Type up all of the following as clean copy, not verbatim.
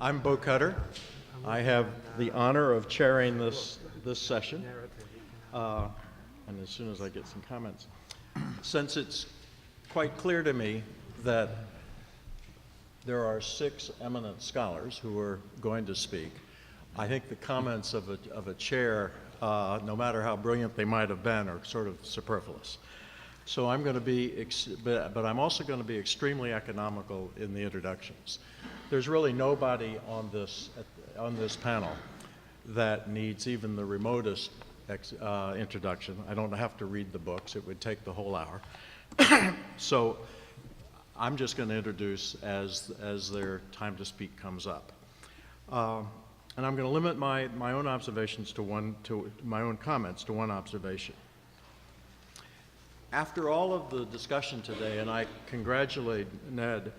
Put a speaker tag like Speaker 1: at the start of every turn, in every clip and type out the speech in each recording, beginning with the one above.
Speaker 1: I'm Bo Cutter. I have the honor of chairing this session, and as soon as I get some comments. Since it's quite clear to me that there are 6 eminent scholars who are going to speak, I think the comments of a chair, no matter how brilliant they might have been, are sort of superfluous. So I'm going to be, but I'm also going to be extremely economical in the introductions. There's really nobody on this panel that needs even the remotest introduction. I don't have to read the books. It would take the whole hour. So I'm just going to introduce as their time to speak comes up. And I'm going to limit my own observations to my own comments to one observation. After all of the discussion today, and I congratulate Ned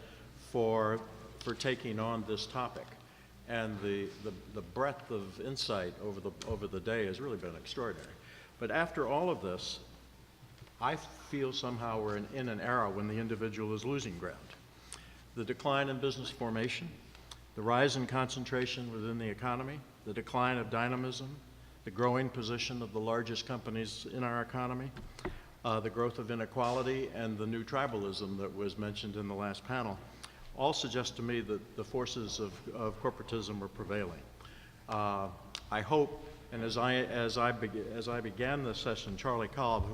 Speaker 1: for taking on this topic, and the breadth of insight over the day has really been extraordinary. But after all of this, I feel somehow we're in an era when the individual is losing ground. The decline in business formation, the rise in concentration within the economy, the decline of dynamism, the growing position of the largest companies in our economy, the growth of inequality, and the new tribalism that was mentioned in the last panel, all suggest to me that the forces of corporatism are prevailing. I hope, and as I began this session, Charlie Kolb,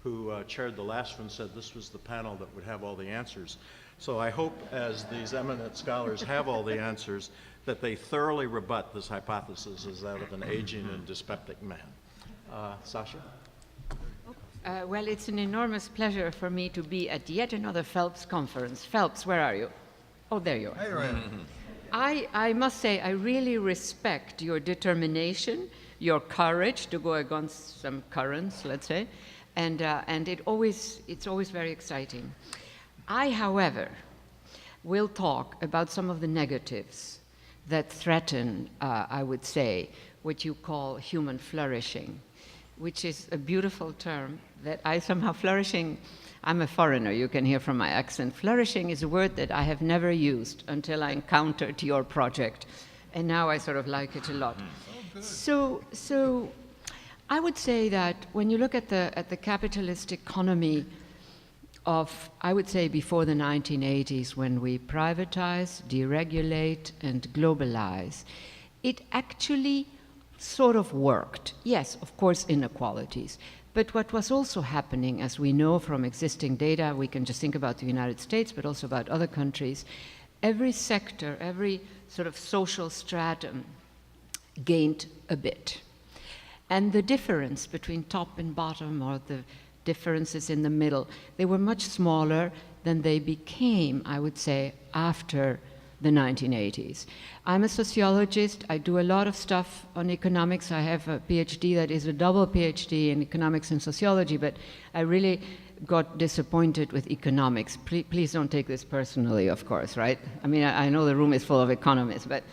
Speaker 1: who chaired the last one, said this was the panel that would have all the answers. So I hope, as these eminent scholars have all the answers, that they thoroughly rebut this hypothesis as that of an aging and dyspeptic man. Saskia?
Speaker 2: Well, it's an enormous pleasure for me to be at yet another Phelps conference. Phelps, where are you? Oh, there you are.
Speaker 3: Hey, Ryan.
Speaker 2: I must say, I really respect your determination, your courage to go against some currents, let's say, and it's always very exciting. I, however, will talk about some of the negatives that threaten, I would say, what you call human flourishing, which is a beautiful term that I somehow flourishing. I'm a foreigner, you can hear from my accent. Flourishing is a word that I have never used until I encountered your project, and now I sort of like it a lot. So I would say that when you look at the capitalist economy of, I would say, before the 1980s, when we privatize, deregulate, and globalize, it actually sort of worked. Yes, of course, inequalities. But what was also happening, as we know from existing data, we can just think about the United States, but also about other countries, every sector, every sort of social stratum gained a bit. And the difference between top and bottom, or the differences in the middle, they were much smaller than they became, I would say, after the 1980s. I'm a sociologist. I do a lot of stuff on economics. I have a PhD that is a double PhD in economics and sociology, but I really got disappointed with economics. Please don't take this personally, of course, right? I mean, I know the room is full of economists, but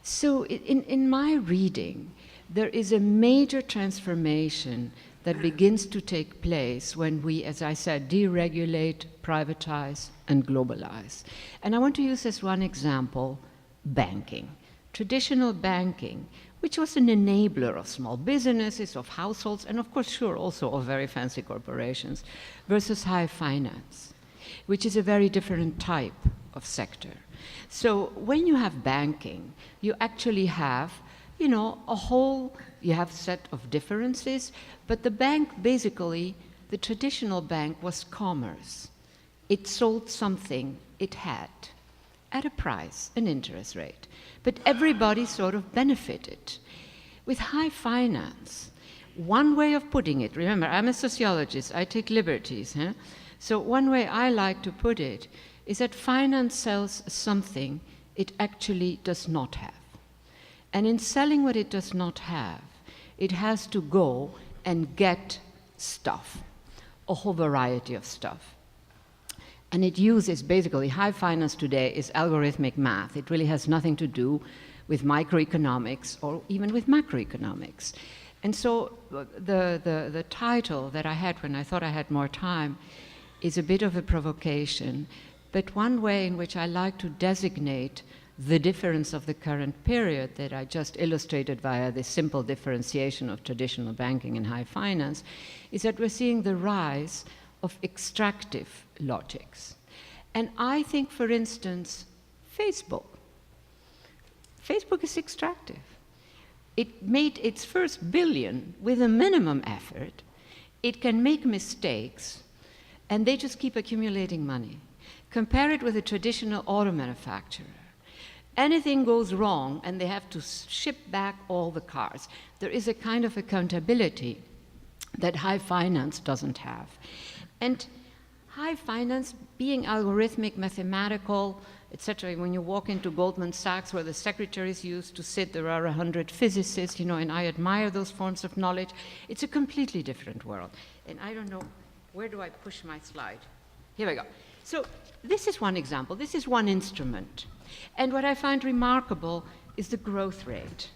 Speaker 2: so in my reading, there is a major transformation that begins to take place when we, as I said, deregulate, privatize, and globalize. And I want to use as one example banking. Traditional banking, which was an enabler of small businesses, of households, and of course, sure, also of very fancy corporations, versus high finance, which is a very different type of sector. So when you have banking, you actually have, you know, you have a set of differences, but the bank basically, the traditional bank was commerce. It sold something it had at a price, an interest rate, but everybody sort of benefited. With high finance, one way of putting it, remember, I'm a sociologist, I take liberties, huh? So one way I like to put it is that finance sells something it actually does not have. And in selling what it does not have, it has to go and get stuff, a whole variety of stuff. And it uses, basically, high finance today is algorithmic math. It really has nothing to do with microeconomics or even with macroeconomics. And so the title that I had when I thought I had more time is a bit of a provocation, but one way in which I like to designate the difference of the current period that I just illustrated via this simple differentiation of traditional banking and high finance is that we're seeing the rise of extractive logics. And I think, for instance, Facebook is extractive. It made its first billion with a minimum effort. It can make mistakes, and they just keep accumulating money. Compare it with a traditional auto manufacturer. Anything goes wrong, and they have to ship back all the cars. There is a kind of accountability that high finance doesn't have. And high finance, being algorithmic, mathematical, etc. When you walk into Goldman Sachs, where the secretaries used to sit, there are 100 physicists, and I admire those forms of knowledge. It's a completely different world. And I don't know, where do I push my slide? Here we go. So this is one example. This is one instrument. And what I find remarkable is the growth rate.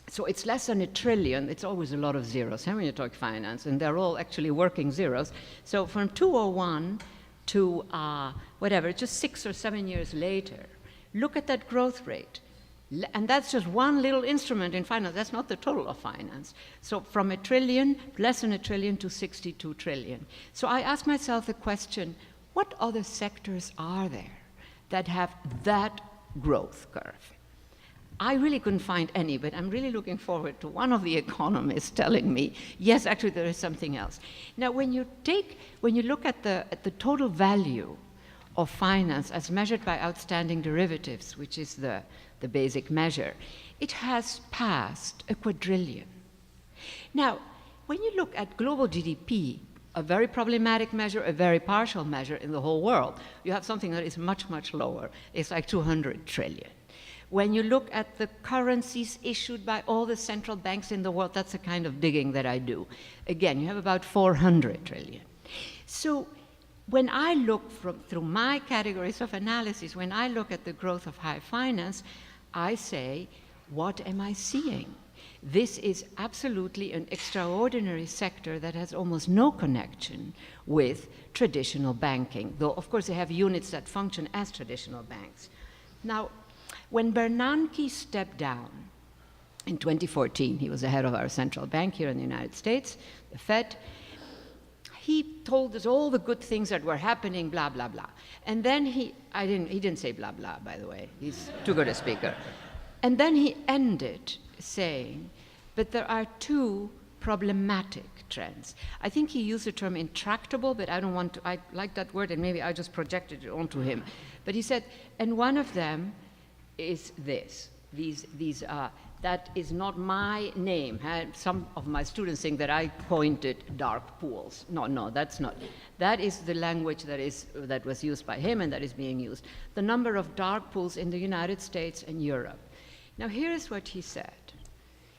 Speaker 2: So it's less than $1 trillion. It's always a lot of zeros when you talk finance, and they're all actually working zeros. So from 2001 to whatever, just 6 or 7 years later, look at that growth rate. And that's just one little instrument in finance. That's not the total of finance. So from $1 trillion, less than $1 trillion, to 62 trillion. So I ask myself the question, what other sectors are there that have that growth curve? I really couldn't find any, but I'm really looking forward to one of the economists telling me, yes, actually there is something else. Now, when you look at the total value of finance as measured by outstanding derivatives, which is the basic measure, it has passed $1 quadrillion. Now, when you look at global GDP, a very problematic measure, a very partial measure in the whole world, you have something that is much, much lower. It's like 200 trillion. When you look at the currencies issued by all the central banks in the world, that's the kind of digging that I do. Again, you have about 400 trillion. So when I look through my categories of analysis, when I look at the growth of high finance, I say, what am I seeing? This is absolutely an extraordinary sector that has almost no connection with traditional banking, though of course they have units that function as traditional banks. Now, when Bernanke stepped down in 2014, he was the head of our central bank here in the United States, the Fed. He told us all the good things that were happening, blah, blah, blah. And then he didn't say blah, blah, by the way. He's too good a speaker. And then he ended saying, but there are two problematic trends. I think he used the term intractable, but I like that word, and maybe I just projected it onto him. But he said, and one of them is this. That is not my name. Some of my students think that I coined dark pools. No, that's not. That is the language that was used by him and that is being used. The number of dark pools in the United States and Europe. Now here's what he said.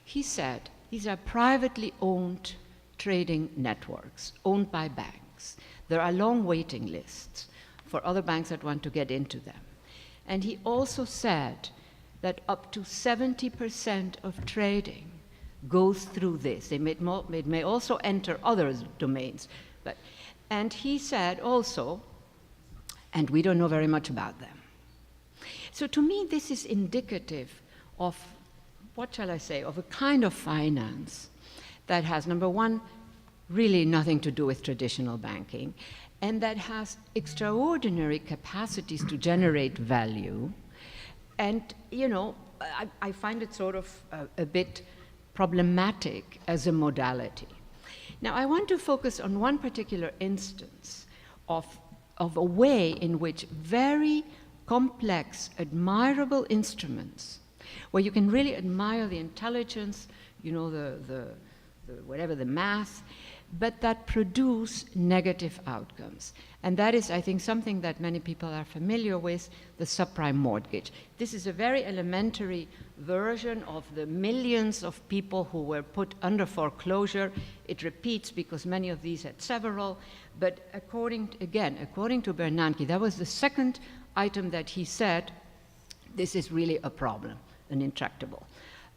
Speaker 2: He said, these are privately owned trading networks, owned by banks. There are long waiting lists for other banks that want to get into them. And he also said that up to 70% of trading goes through this. It may also enter other domains. And he said also, and we don't know very much about them. So to me, this is indicative of, what shall I say, of a kind of finance that has, number one, really nothing to do with traditional banking, and that has extraordinary capacities to generate value. And, I find it sort of a bit problematic as a modality. Now, I want to focus on one particular instance of a way in which very complex, admirable instruments, where you can really admire the intelligence, the math, but that produce negative outcomes. And that is, I think, something that many people are familiar with, the subprime mortgage. This is a very elementary version of the millions of people who were put under foreclosure. It repeats because many of these had several, but according to Bernanke, that was the second item that he said, this is really a problem, an intractable.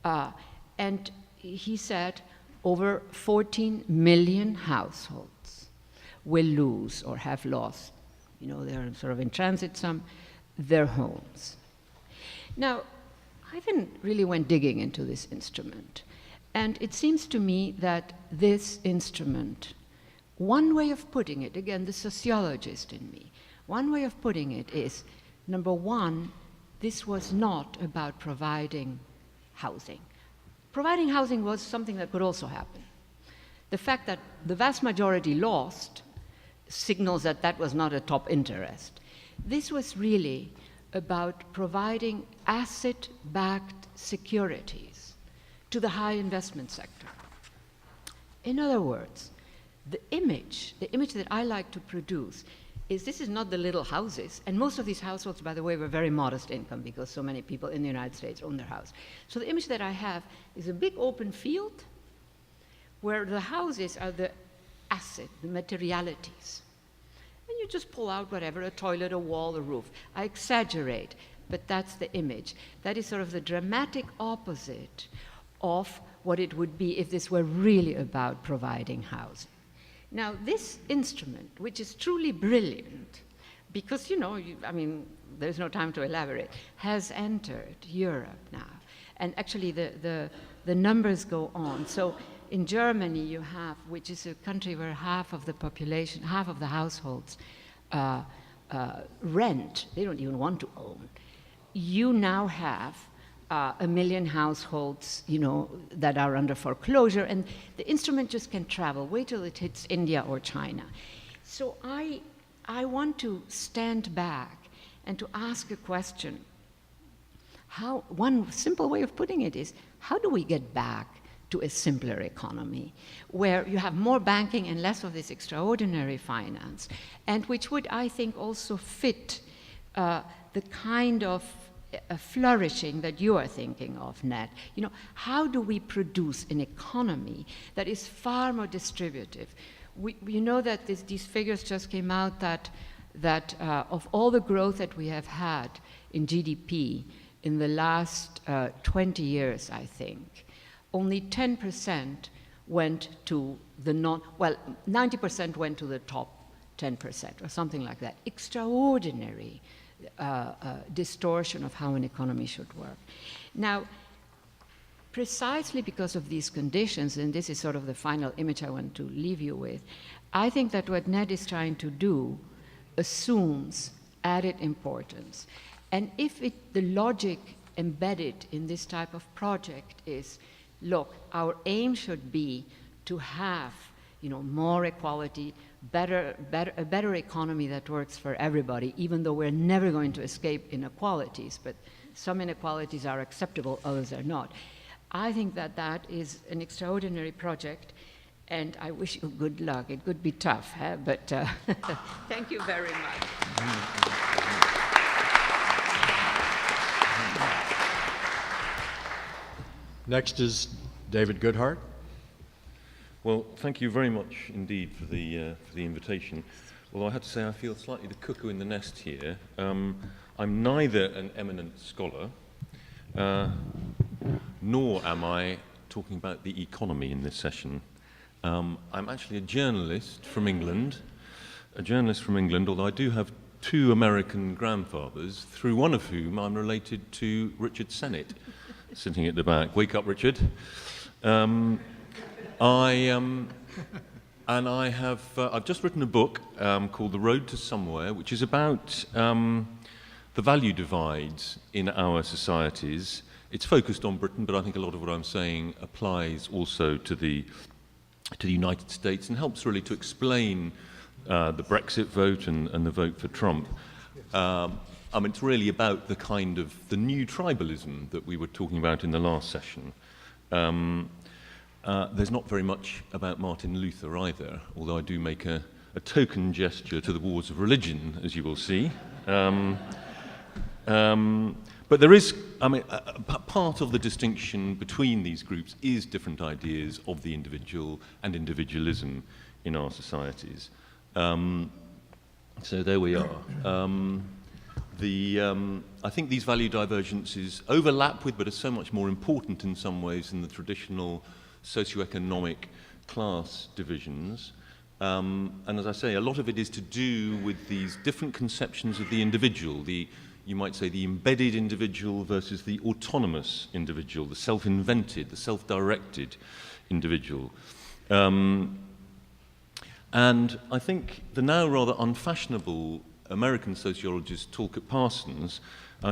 Speaker 2: And he said, over 14 million households will lose or have lost, they're sort of in transit some, their homes. Now, I then really went digging into this instrument. And it seems to me that this instrument, one way of putting it, again, the sociologist in me, one way of putting it is, number one, this was not about providing housing. Providing housing was something that could also happen. The fact that the vast majority lost signals that that was not a top interest. This was really about providing asset-backed securities to the high investment sector. In other words, the image that I like to produce is this is not the little houses, and most of these households, by the way, were very modest income because so many people in the United States own their house. So the image that I have is a big open field where the houses are the asset, the materialities. And you just pull out whatever, a toilet, a wall, a roof. I exaggerate, but that's the image. That is sort of the dramatic opposite of what it would be if this were really about providing housing. Now, this instrument, which is truly brilliant, because, there's no time to elaborate, has entered Europe now. And actually, the numbers go on. So in Germany, you have, which is a country where half of the population, half of the households rent. They don't even want to own. You now have 1 million households, that are under foreclosure, and the instrument just can travel. Wait till it hits India or China. So I want to stand back and to ask a question. One simple way of putting it is, how do we get back to a simpler economy where you have more banking and less of this extraordinary finance, and which would, I think, also fit the kind of flourishing that you are thinking of, Ned. How do we produce an economy that is far more distributive? You know that these figures just came out that of all the growth that we have had in GDP in the last 20 years, I think, only 10% went to 90% went to the top 10% or something like that. Extraordinary distortion of how an economy should work. Now, precisely because of these conditions, and this is sort of the final image I want to leave you with, I think that what Ned is trying to do assumes added importance. And if the logic embedded in this type of project is, look, our aim should be to have more equality, a better economy that works for everybody, even though we're never going to escape inequalities, but some inequalities are acceptable, others are not. I think that is an extraordinary project, and I wish you good luck. It could be tough, but thank you very much.
Speaker 1: Next is David Goodhart.
Speaker 3: Well, thank you very much indeed for the invitation. Although I have to say I feel slightly the cuckoo in the nest here. I'm neither an eminent scholar, nor am I talking about the economy in this session. I'm actually a journalist from England, although I do have 2 American grandfathers, through one of whom I'm related to Richard Sennett, sitting at the back. Wake up, Richard. I've just written a book called The Road to Somewhere, which is about the value divides in our societies. It's focused on Britain, but I think a lot of what I'm saying applies also to the United States and helps really to explain the Brexit vote and the vote for Trump. It's really about the new tribalism that we were talking about in the last session. There's not very much about Martin Luther either, although I do make a token gesture to the wars of religion, as you will see. But there is, part of the distinction between these groups is different ideas of the individual and individualism in our societies. So there we are. I think these value divergences overlap with, but are so much more important in some ways than the traditional socioeconomic class divisions. And as I say, a lot of it is to do with these different conceptions of the individual, the you might say, the embedded individual versus the autonomous individual, the self-invented, the self-directed individual. And I think the now rather unfashionable American sociologist Talcott Parsons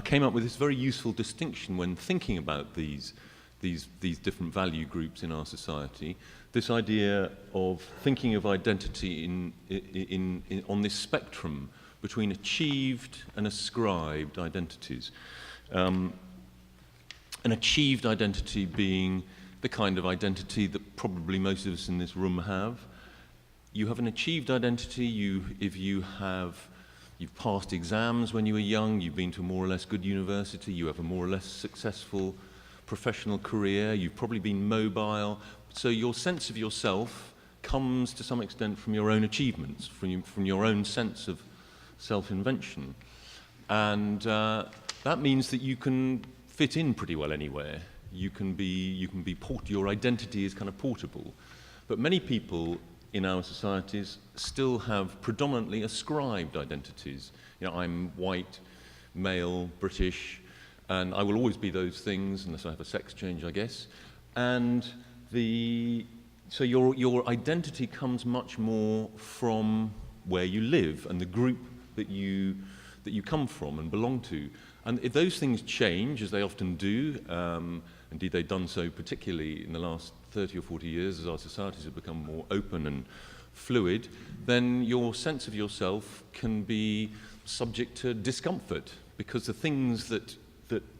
Speaker 3: came up with this very useful distinction when thinking about these different value groups in our society. This idea of thinking of identity on this spectrum between achieved and ascribed identities. An achieved identity being the kind of identity that probably most of us in this room have. You have an achieved identity if you've passed exams when you were young, you've been to a more or less good university, you have a more or less successful professional career, you've probably been mobile, so your sense of yourself comes to some extent from your own achievements, from your own sense of self-invention. And that means that you can fit in pretty well anywhere. Your identity is kind of portable. But many people in our societies still have predominantly ascribed identities. You know, I'm white, male, British, and I will always be those things unless I have a sex change, I guess. And so your identity comes much more from where you live and the group that you come from and belong to. And if those things change, as they often do, indeed they've done so particularly in the last 30 or 40 years as our societies have become more open and fluid, then your sense of yourself can be subject to discomfort because the things that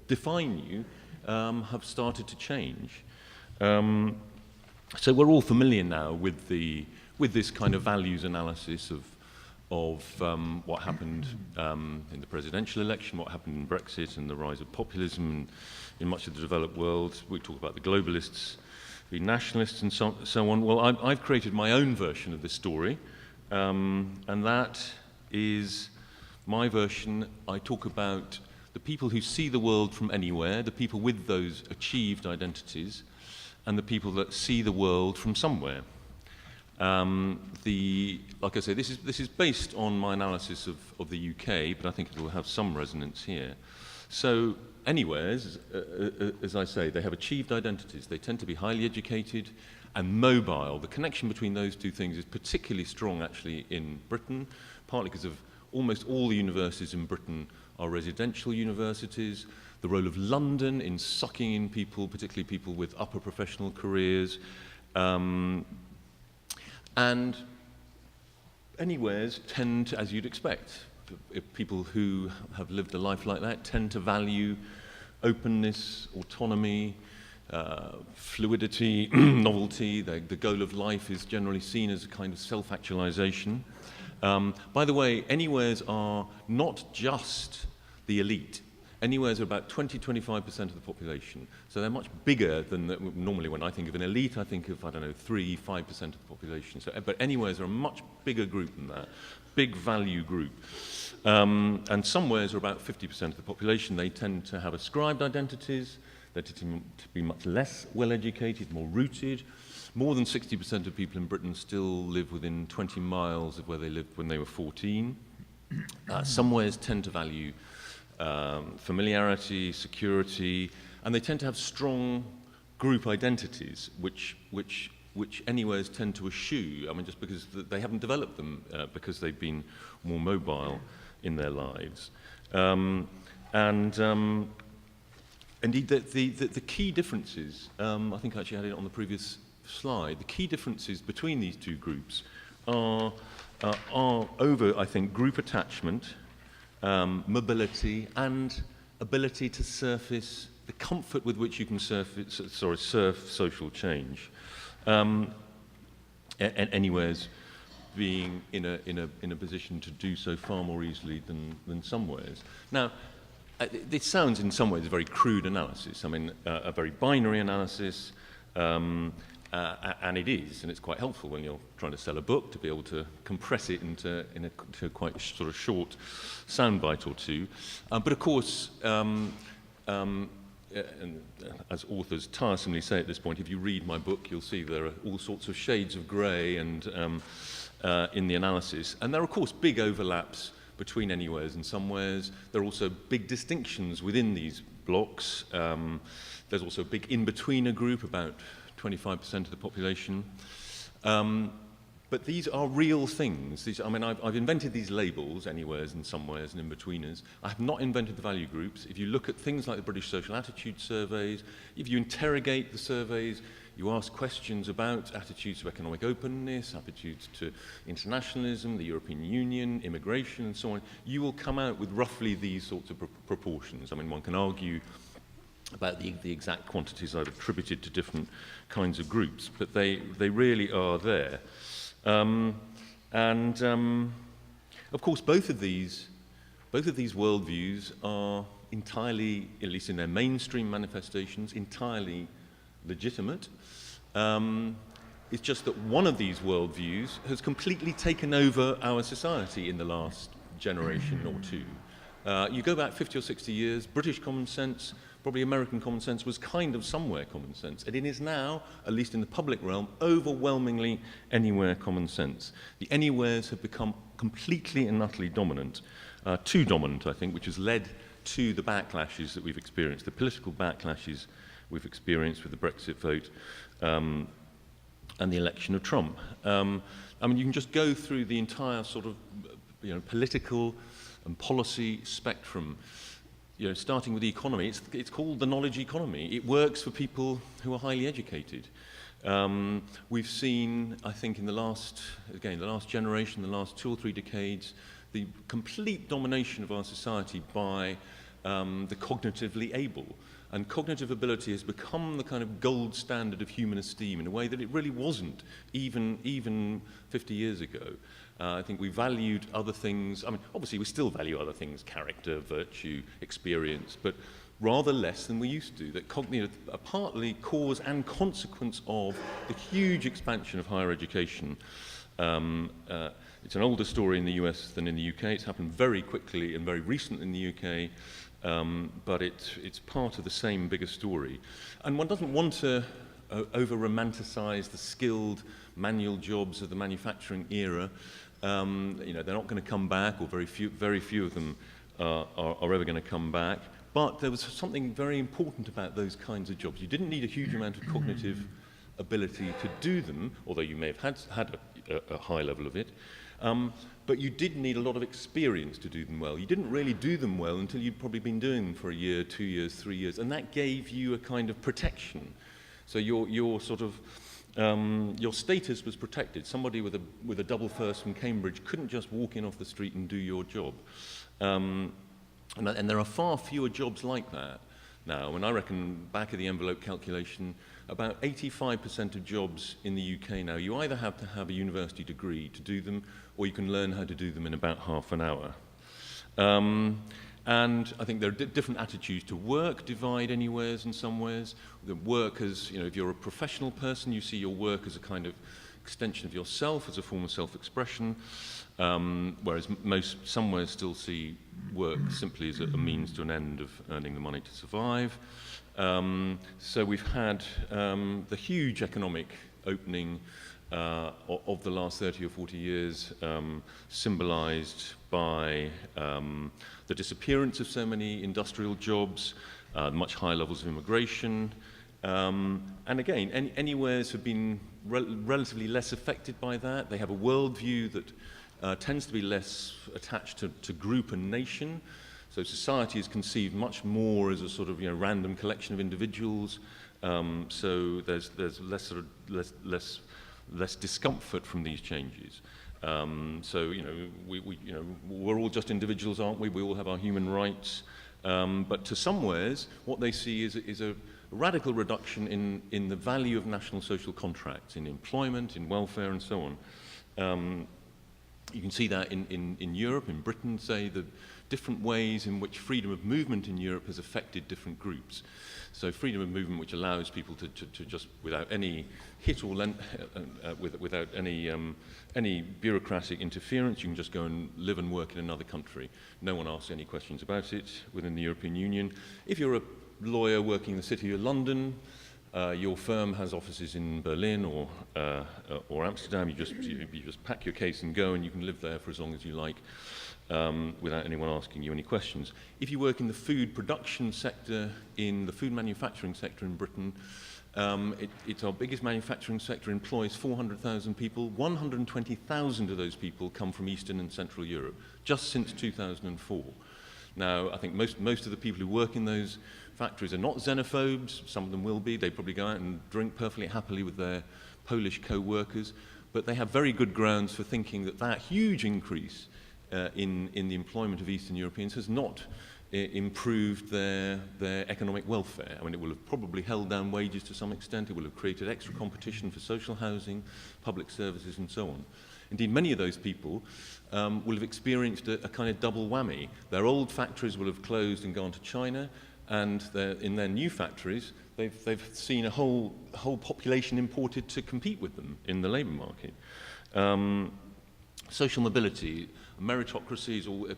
Speaker 3: define you have started to change. So we're all familiar now with this kind of values analysis of what happened in the presidential election, what happened in Brexit and the rise of populism in much of the developed world. We talk about the globalists, the nationalists and so on. Well, I've created my own version of this story, and that is my version. I talk about the people who see the world from anywhere, the people with those achieved identities, and the people that see the world from somewhere. Like I say, this is based on my analysis of the UK, but I think it will have some resonance here. So anywheres, as I say, they have achieved identities. They tend to be highly educated and mobile. The connection between those two things is particularly strong, actually, in Britain, partly because of almost all the universities in Britain are residential universities. The role of London in sucking in people, particularly people with upper professional careers. And anywheres tend, as you'd expect, people who have lived a life like that tend to value openness, autonomy, fluidity, novelty. The goal of life is generally seen as a kind of self-actualization. By the way, anywheres are not just the elite. Anywheres are about 20-25% of the population. So they're much bigger than normally when I think of an elite, I think of, 3-5% of the population. So, but anywheres are a much bigger group than that, big value group. And somewheres are about 50% of the population. They tend to have ascribed identities. They tend to be much less well-educated, more rooted. More than 60% of people in Britain still live within 20 miles of where they lived when they were 14. Somewheres tend to value familiarity, security, and they tend to have strong group identities, which anywheres tend to eschew. I mean, just because they haven't developed them, because they've been more mobile in their lives. Indeed, the key differences, I think I actually had it on the previous slide, the key differences between these two groups are over, I think, group attachment, mobility, and ability to surface the comfort with which you can surf social change. Anywheres being in a position to do so far more easily than somewheres. Now, it sounds in some ways a very crude analysis. I mean, a very binary analysis, and it is, and it's quite helpful when you're trying to sell a book to be able to compress it into a quite sort of short soundbite or two. But of course, and as authors tiresomely say at this point, if you read my book, you'll see there are all sorts of shades of grey and in the analysis, and there are of course big overlaps between anywheres and somewheres. There are also big distinctions within these blocks. There's also a big in-betweener group, about 25% of the population. But these are real things. I've invented these labels, anywheres and somewheres and in-betweeners. I have not invented the value groups. If you look at things like the British Social Attitude Surveys, if you interrogate the surveys, you ask questions about attitudes to economic openness, attitudes to internationalism, the European Union, immigration, and so on, you will come out with roughly these sorts of proportions. I mean, one can argue about the exact quantities I've attributed to different kinds of groups, but they really are there. Of course, both of these worldviews are entirely, at least in their mainstream manifestations, entirely legitimate. It's just that one of these worldviews has completely taken over our society in the last generation or two. You go back 50 or 60 years, British common sense, probably American common sense, was kind of somewhere common sense. And it is now, at least in the public realm, overwhelmingly anywhere common sense. The anywheres have become completely and utterly dominant, too dominant, I think, which has led to the backlashes that we've experienced, the political backlashes we've experienced with the Brexit vote and the election of Trump. You can just go through the entire sort of political and policy spectrum. Starting with the economy, it's called the knowledge economy. It works for people who are highly educated. We've seen, I think, in the last generation, the last 2 or 3 decades, the complete domination of our society by the cognitively able. And cognitive ability has become the kind of gold standard of human esteem in a way that it really wasn't even 50 years ago. I think we valued other things. Obviously we still value other things, character, virtue, experience, but rather less than we used to. That are partly cause and consequence of the huge expansion of higher education. It's an older story in the US than in the UK. It's happened very quickly and very recently in the UK. But it's part of the same bigger story. And one doesn't want to over-romanticize the skilled manual jobs of the manufacturing era. They're not going to come back, or very few of them are ever going to come back. But there was something very important about those kinds of jobs. You didn't need a huge amount of cognitive ability to do them, although you may have had a high level of it. But you did need a lot of experience to do them well. You didn't really do them well until you'd probably been doing them for a year, 2 years, 3 years, and that gave you a kind of protection. So your sort of your status was protected. Somebody with a double first from Cambridge couldn't just walk in off the street and do your job. And there are far fewer jobs like that now. And I reckon, back of the envelope calculation, about 85% of jobs in the UK now, you either have to have a university degree to do them, or you can learn how to do them in about half an hour. And I think there are different attitudes to work, divide anywheres and somewheres. The work as, if you're a professional person, you see your work as a kind of extension of yourself, as a form of self-expression, whereas most somewheres still see work simply as a means to an end of earning the money to survive. So we've had the huge economic opening of the last 30 or 40 years, symbolized by the disappearance of so many industrial jobs, much higher levels of immigration, and again, anywheres have been relatively less affected by that. They have a worldview that tends to be less attached to group and nation. So society is conceived much more as a sort of random collection of individuals. So there's less discomfort from these changes. So we're all just individuals, aren't we? We all have our human rights. But to somewheres, what they see is a radical reduction in the value of national social contracts, in employment, in welfare, and so on. You can see that in Europe, in Britain, say, the different ways in which freedom of movement in Europe has affected different groups. So freedom of movement, which allows people to just, without any hit or without any bureaucratic interference, you can just go and live and work in another country. No one asks any questions about it within the European Union. If you're a lawyer working in the city of London, your firm has offices in Berlin or Amsterdam. You just pack your case and go, and you can live there for as long as you like. without anyone asking you any questions. If you work in the food production sector, in the food manufacturing sector in Britain, it's our biggest manufacturing sector, employs 400,000 people. 120,000 of those people come from Eastern and Central Europe, just since 2004. Now, I think most of the people who work in those factories are not xenophobes. Some of them will be. They probably go out and drink perfectly happily with their Polish co-workers. But they have very good grounds for thinking that that huge increase in the employment of Eastern Europeans has not improved their economic welfare. I mean, it will have probably held down wages to some extent. It will have created extra competition for social housing, public services, and so on. Indeed, many of those people will have experienced a kind of double whammy. Their old factories will have closed and gone to China, and in their new factories, they've seen a whole population imported to compete with them in the labour market. Social mobility, meritocracy is all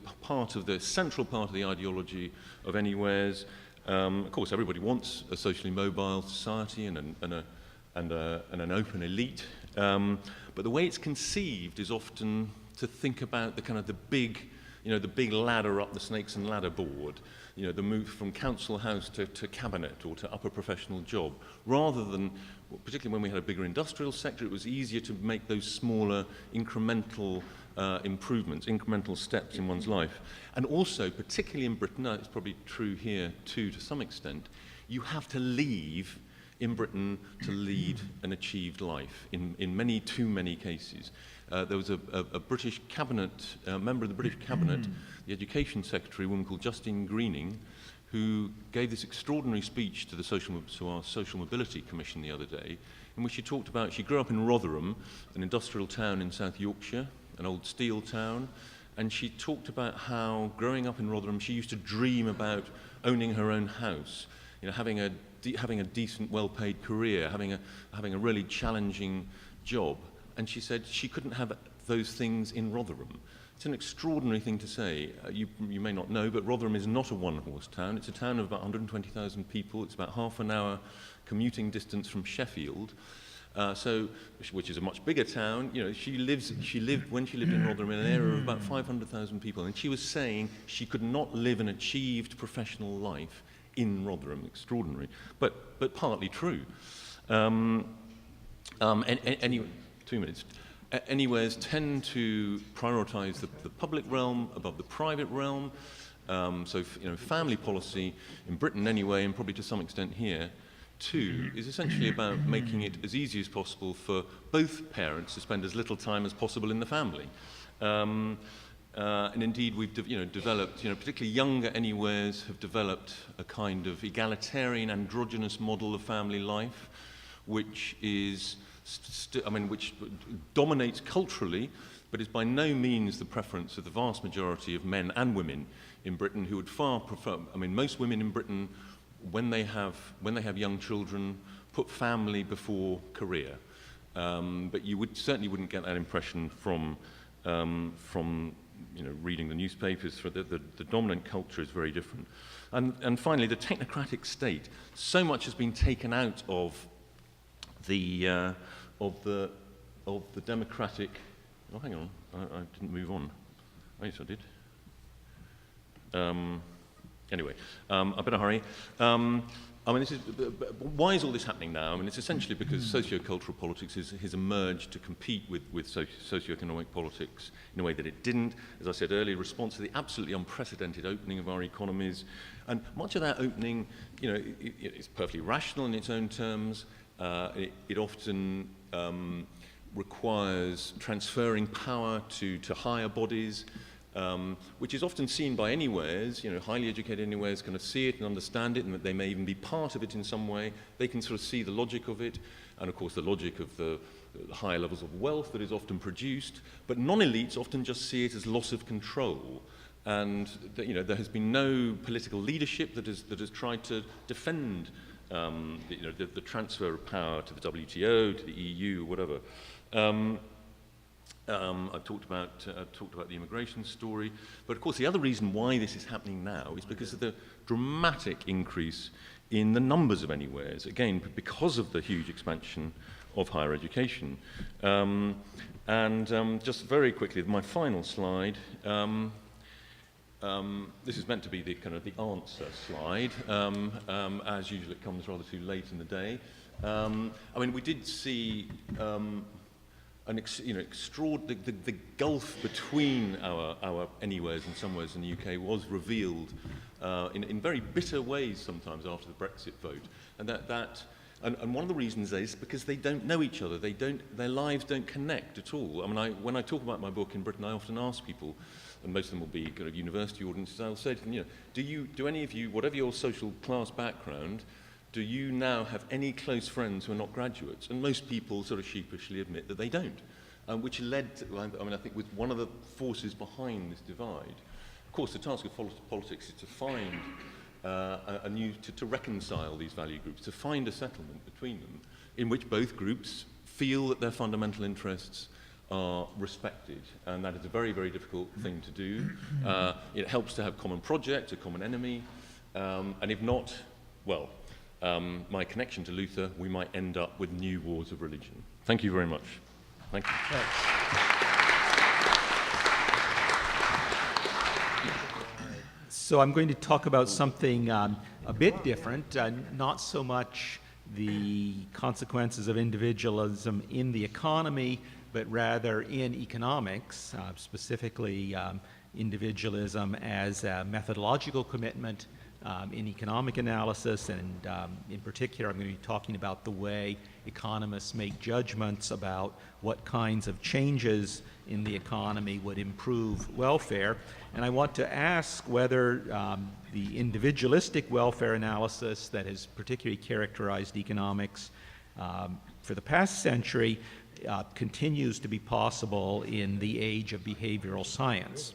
Speaker 3: central part of the ideology of Anywheres. Of course, everybody wants a socially mobile society and an open elite. But the way it's conceived is often to think about the big ladder up the snakes and ladder board, the move from council house to cabinet or to upper professional job, rather than, particularly when we had a bigger industrial sector, it was easier to make those smaller incremental improvements, incremental steps in one's life. And also, particularly in Britain, it's probably true here too to some extent, you have to leave in Britain to lead an achieved life in too many cases. There was a British cabinet, member of the British cabinet, the education secretary, a woman called Justine Greening, who gave this extraordinary speech to our Social Mobility Commission the other day, in which she talked about, she grew up in Rotherham, an industrial town in South Yorkshire, an old steel town, and she talked about how, growing up in Rotherham, she used to dream about owning her own house, having a decent, well-paid career, having a really challenging job. And she said she couldn't have those things in Rotherham. It's an extraordinary thing to say. You may not know, but Rotherham is not a one-horse town. It's a town of about 120,000 people. It's about half an hour commuting distance from Sheffield, which is a much bigger town. She lived when she lived in Rotherham in an area of about 500,000 people, and she was saying she could not live an achieved professional life in Rotherham. Extraordinary, but partly true. Anyway, 2 minutes. Anywheres tend to prioritise the public realm above the private realm. Family policy in Britain anyway, and probably to some extent here too, is essentially about making it as easy as possible for both parents to spend as little time as possible in the family. And indeed, we've developed, particularly younger Anywheres have developed a kind of egalitarian, androgynous model of family life, which is which dominates culturally, but is by no means the preference of the vast majority of men and women in Britain, who would far prefer. Most women in Britain, when they have young children, put family before career. But you certainly wouldn't get that impression from reading the newspapers. The dominant culture is very different. And finally, the technocratic state. So much has been taken out of the democratic. Oh, hang on, I didn't move on. Oh, yes, I did. Anyway, I better hurry. Why is all this happening now? It's essentially because sociocultural politics has emerged to compete with socioeconomic politics in a way that it didn't. As I said earlier, in response to the absolutely unprecedented opening of our economies. And much of that opening, is perfectly rational in its own terms. It often requires transferring power to higher bodies, which is often seen by Anywheres, highly educated Anywheres kind of see it and understand it, and that they may even be part of it in some way. They can sort of see the logic of it, and of course the logic of the higher levels of wealth that is often produced. But non-elites often just see it as loss of control. And there has been no political leadership that has tried to defend the transfer of power to the WTO, to the EU, whatever. I talked about the immigration story, but of course the other reason why this is happening now is because of the dramatic increase in the numbers of Anywheres. Again, because of the huge expansion of higher education. Just very quickly, my final slide. this is meant to be the kind of the answer slide. As usual, it comes rather too late in the day. I mean, we did see the gulf between our anywheres and somewheres in the UK was revealed in very bitter ways sometimes after the Brexit vote, and and one of the reasons is because they don't know each other. Their lives don't connect at all. I mean, when I talk about my book in Britain, I often ask people, and most of them will be kind of university audiences, I'll say to them, do any of you, whatever your social class background, do you now have any close friends who are not graduates? And most people sort of sheepishly admit that they don't, which led to, I mean, I think was one of the forces behind this divide. Of course, the task of politics is to find to reconcile these value groups, to find a settlement between them in which both groups feel that their fundamental interests are respected, and that is a very, very difficult thing to do. It helps to have common projects, a common enemy, and if not, well, my connection to Luther, we might end up with new wars of religion. Thank you very much. Thank you.
Speaker 4: So I'm going to talk about something a bit different, not so much the consequences of individualism in the economy, but rather in economics, specifically individualism as a methodological commitment in economic analysis, and in particular I'm going to be talking about the way economists make judgments about what kinds of changes in the economy would improve welfare. And I want to ask whether the individualistic welfare analysis that has particularly characterized economics for the past century continues to be possible in the age of behavioral science.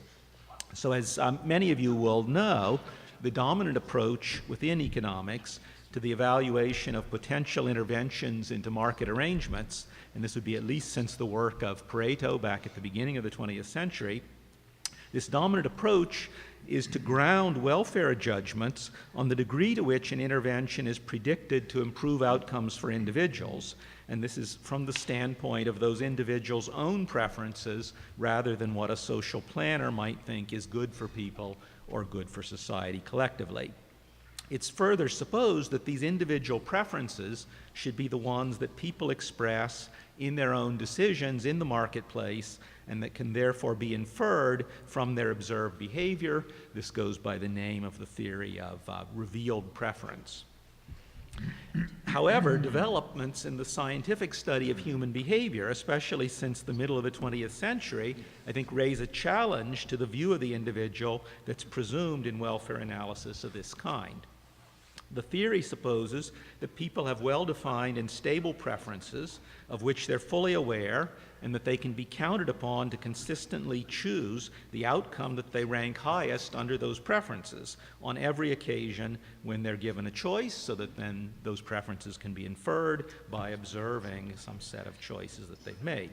Speaker 4: So as many of you will know, the dominant approach within economics to the evaluation of potential interventions into market arrangements, and this would be at least since the work of Pareto back at the beginning of the 20th century, this dominant approach is to ground welfare judgments on the degree to which an intervention is predicted to improve outcomes for individuals. And this is from the standpoint of those individuals' own preferences rather than what a social planner might think is good for people or good for society collectively. It's further supposed that these individual preferences should be the ones that people express in their own decisions in the marketplace, and that can therefore be inferred from their observed behavior. This goes by the name of the theory of revealed preference. However, developments in the scientific study of human behavior, especially since the middle of the 20th century, I think raise a challenge to the view of the individual that's presumed in welfare analysis of this kind. The theory supposes that people have well-defined and stable preferences of which they're fully aware, and that they can be counted upon to consistently choose the outcome that they rank highest under those preferences on every occasion when they're given a choice, so that then those preferences can be inferred by observing some set of choices that they've made.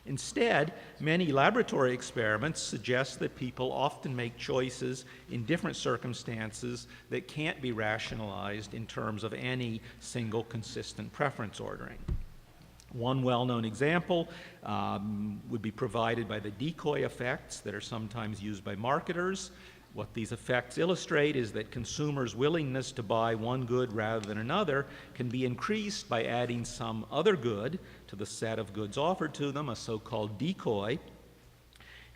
Speaker 4: Instead, many laboratory experiments suggest that people often make choices in different circumstances that can't be rationalized in terms of any single consistent preference ordering. One well-known example would be provided by the decoy effects that are sometimes used by marketers. What these effects illustrate is that consumers' willingness to buy one good rather than another can be increased by adding some other good to the set of goods offered to them, a so-called decoy.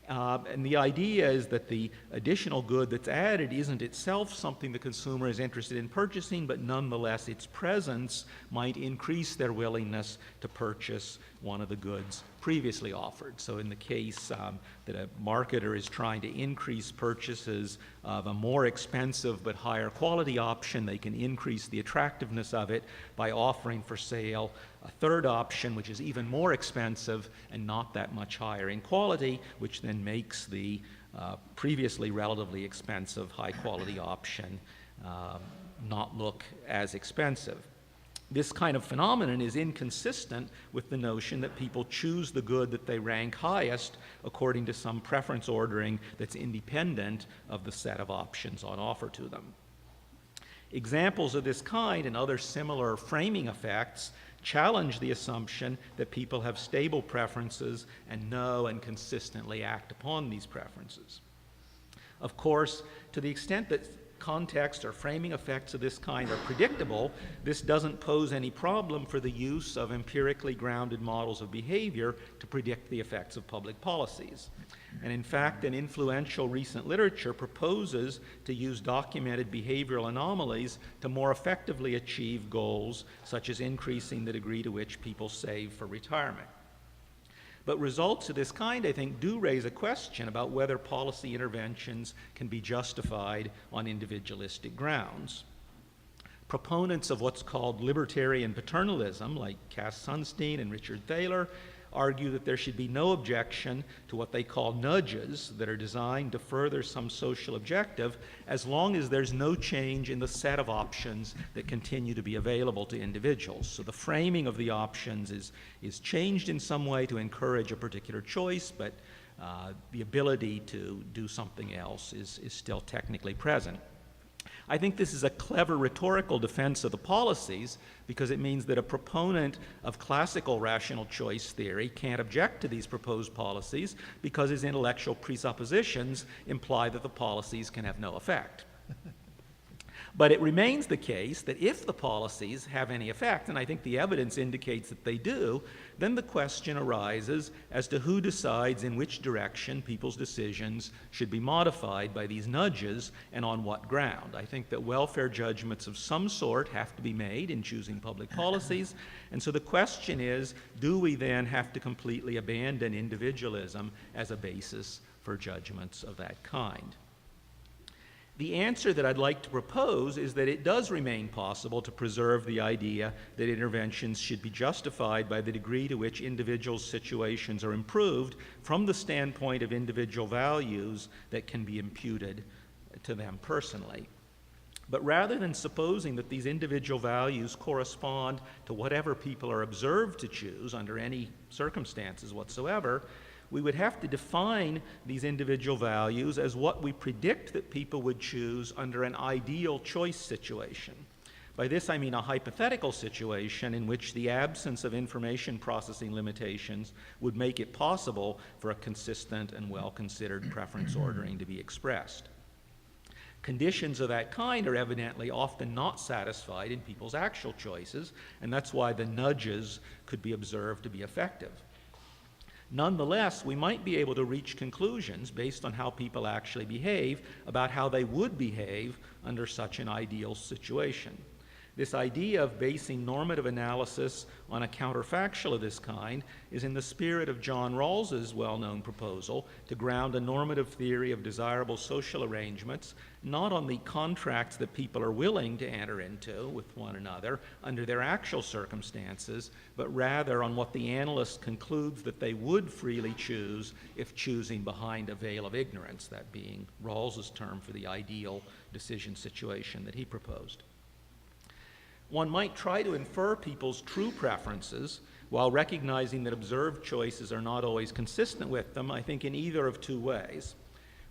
Speaker 4: And the idea is that the additional good that's added isn't itself something the consumer is interested in purchasing, but nonetheless its presence might increase their willingness to purchase one of the goods previously offered. So in the case that a marketer is trying to increase purchases of a more expensive but higher quality option, they can increase the attractiveness of it by offering for sale a third option, which is even more expensive and not that much higher in quality, which then makes the previously relatively expensive high-quality option not look as expensive. This kind of phenomenon is inconsistent with the notion that people choose the good that they rank highest according to some preference ordering that's independent of the set of options on offer to them. Examples of this kind and other similar framing effects challenge the assumption that people have stable preferences and know and consistently act upon these preferences. Of course, to the extent that context or framing effects of this kind are predictable, this doesn't pose any problem for the use of empirically grounded models of behavior to predict the effects of public policies. And in fact, an influential recent literature proposes to use documented behavioral anomalies to more effectively achieve goals such as increasing the degree to which people save for retirement. But results of this kind, I think, do raise a question about whether policy interventions can be justified on individualistic grounds. Proponents of what's called libertarian paternalism, like Cass Sunstein and Richard Thaler, argue that there should be no objection to what they call nudges that are designed to further some social objective, as long as there's no change in the set of options that continue to be available to individuals. So the framing of the options is changed in some way to encourage a particular choice, but the ability to do something else is still technically present. I think this is a clever rhetorical defense of the policies, because it means that a proponent of classical rational choice theory can't object to these proposed policies because his intellectual presuppositions imply that the policies can have no effect. But it remains the case that if the policies have any effect, and I think the evidence indicates that they do, then the question arises as to who decides in which direction people's decisions should be modified by these nudges and on what ground. I think that welfare judgments of some sort have to be made in choosing public policies, and so the question is, do we then have to completely abandon individualism as a basis for judgments of that kind? The answer that I'd like to propose is that it does remain possible to preserve the idea that interventions should be justified by the degree to which individuals' situations are improved from the standpoint of individual values that can be imputed to them personally. But rather than supposing that these individual values correspond to whatever people are observed to choose under any circumstances whatsoever, we would have to define these individual values as what we predict that people would choose under an ideal choice situation. By this I mean a hypothetical situation in which the absence of information processing limitations would make it possible for a consistent and well-considered preference ordering to be expressed. Conditions of that kind are evidently often not satisfied in people's actual choices, and that's why the nudges could be observed to be effective. Nonetheless, we might be able to reach conclusions based on how people actually behave about how they would behave under such an ideal situation. This idea of basing normative analysis on a counterfactual of this kind is in the spirit of John Rawls's well-known proposal to ground a normative theory of desirable social arrangements not on the contracts that people are willing to enter into with one another under their actual circumstances, but rather on what the analyst concludes that they would freely choose if choosing behind a veil of ignorance, that being Rawls's term for the ideal decision situation that he proposed. One might try to infer people's true preferences while recognizing that observed choices are not always consistent with them, I think, in either of two ways.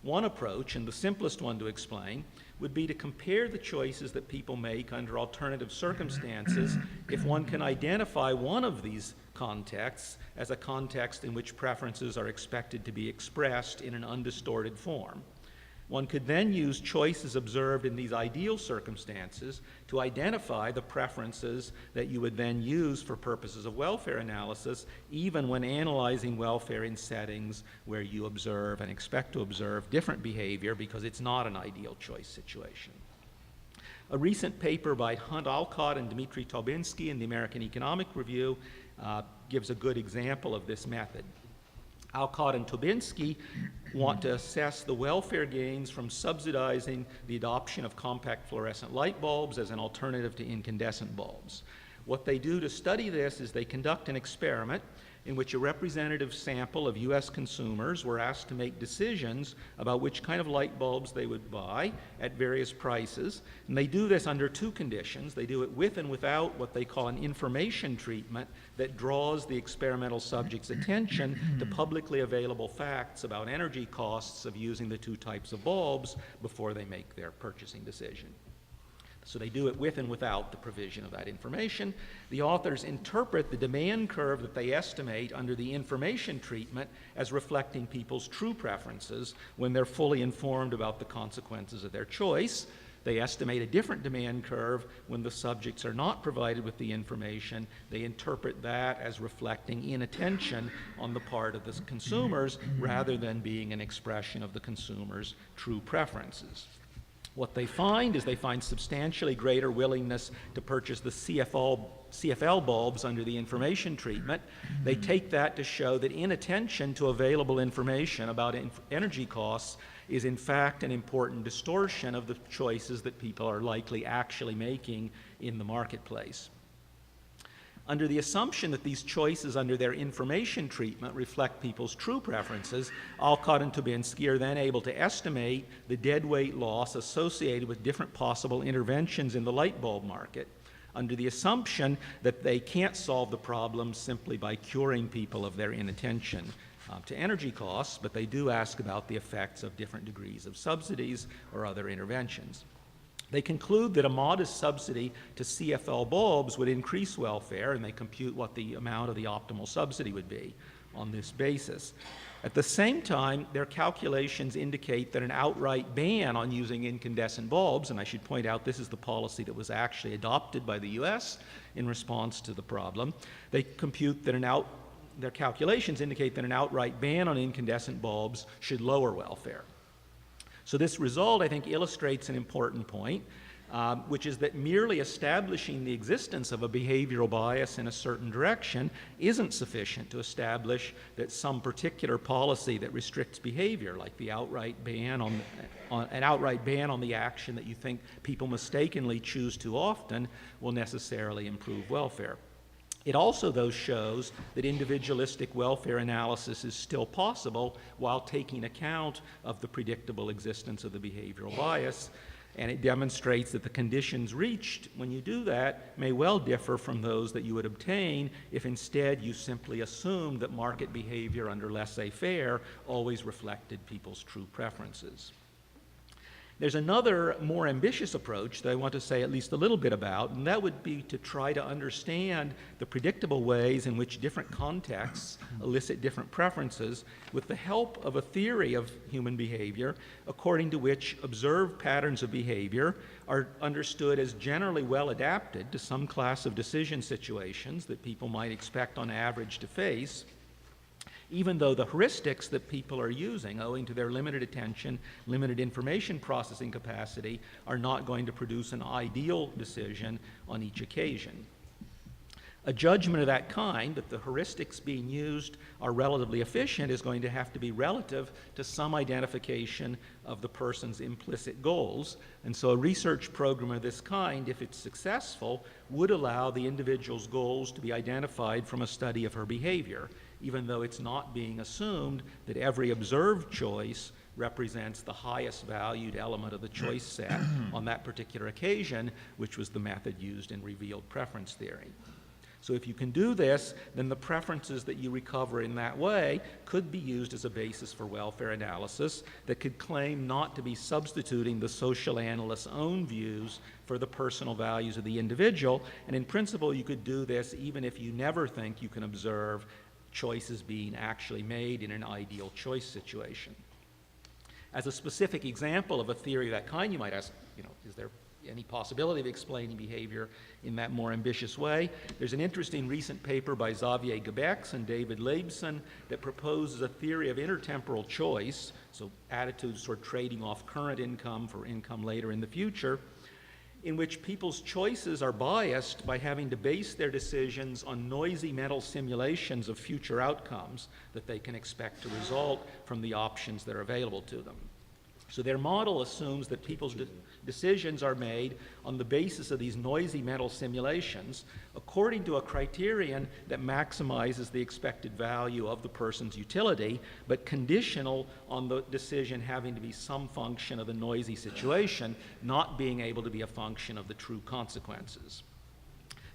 Speaker 4: One approach, and the simplest one to explain, would be to compare the choices that people make under alternative circumstances if one can identify one of these contexts as a context in which preferences are expected to be expressed in an undistorted form. One could then use choices observed in these ideal circumstances to identify the preferences that you would then use for purposes of welfare analysis, even when analyzing welfare in settings where you observe and expect to observe different behavior because it's not an ideal choice situation. A recent paper by Hunt Alcott and Dmitry Tobinsky in the American Economic Review gives a good example of this method. Alcott and Tobinsky want to assess the welfare gains from subsidizing the adoption of compact fluorescent light bulbs as an alternative to incandescent bulbs. What they do to study this is they conduct an experiment in which a representative sample of U.S. consumers were asked to make decisions about which kind of light bulbs they would buy at various prices. And they do this under two conditions. They do it with and without what they call an information treatment that draws the experimental subject's attention to publicly available facts about energy costs of using the two types of bulbs before they make their purchasing decision. So they do it with and without the provision of that information. The authors interpret the demand curve that they estimate under the information treatment as reflecting people's true preferences when they're fully informed about the consequences of their choice. They estimate a different demand curve when the subjects are not provided with the information. They interpret that as reflecting inattention on the part of the consumers rather than being an expression of the consumer's true preferences. What they find is they find substantially greater willingness to purchase the CFL bulbs under the information treatment. They take that to show that inattention to available information about energy costs is in fact an important distortion of the choices that people are likely actually making in the marketplace. Under the assumption that these choices under their information treatment reflect people's true preferences, Alcott and Tobinsky are then able to estimate the deadweight loss associated with different possible interventions in the light bulb market, under the assumption that they can't solve the problem simply by curing people of their inattention to energy costs, but they do ask about the effects of different degrees of subsidies or other interventions. They conclude that a modest subsidy to CFL bulbs would increase welfare, and they compute what the amount of the optimal subsidy would be on this basis. At the same time, their calculations indicate that an outright ban on using incandescent bulbs, and I should point out this is the policy that was actually adopted by the US in response to the problem, they compute that their calculations indicate that an outright ban on incandescent bulbs should lower welfare. So this result, I think, illustrates an important point, which is that merely establishing the existence of a behavioral bias in a certain direction isn't sufficient to establish that some particular policy that restricts behavior, like the outright ban on the action that you think people mistakenly choose too often, will necessarily improve welfare. It also, though, shows that individualistic welfare analysis is still possible while taking account of the predictable existence of the behavioral bias, and it demonstrates that the conditions reached when you do that may well differ from those that you would obtain if instead you simply assumed that market behavior under laissez-faire always reflected people's true preferences. There's another more ambitious approach that I want to say at least a little bit about, and that would be to try to understand the predictable ways in which different contexts elicit different preferences with the help of a theory of human behavior according to which observed patterns of behavior are understood as generally well adapted to some class of decision situations that people might expect on average to face, even though the heuristics that people are using, owing to their limited attention, limited information processing capacity, are not going to produce an ideal decision on each occasion. A judgment of that kind, that the heuristics being used are relatively efficient, is going to have to be relative to some identification of the person's implicit goals. And so a research program of this kind, if it's successful, would allow the individual's goals to be identified from a study of her behavior, even though it's not being assumed that every observed choice represents the highest valued element of the choice set on that particular occasion, which was the method used in revealed preference theory. So if you can do this, then the preferences that you recover in that way could be used as a basis for welfare analysis that could claim not to be substituting the social analyst's own views for the personal values of the individual. And in principle, you could do this even if you never think you can observe choices being actually made in an ideal choice situation. As a specific example of a theory of that kind, you might ask, is there any possibility of explaining behavior in that more ambitious way? There's an interesting recent paper by Xavier Gebex and David Leibson that proposes a theory of intertemporal choice, so attitudes toward trading off current income for income later in the future, in which people's choices are biased by having to base their decisions on noisy mental simulations of future outcomes that they can expect to result from the options that are available to them. So their model assumes that people's decisions are made on the basis of these noisy mental simulations according to a criterion that maximizes the expected value of the person's utility, but conditional on the decision having to be some function of the noisy situation, not being able to be a function of the true consequences.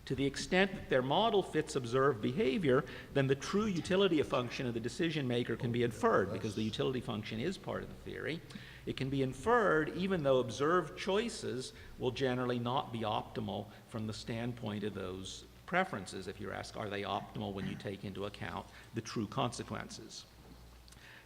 Speaker 4: To the extent that their model fits observed behavior, then the true utility function of the decision maker can be inferred, because the utility function is part of the theory. it can be inferred even though observed choices will generally not be optimal from the standpoint of those preferences. If you're asked, are they optimal when you take into account the true consequences?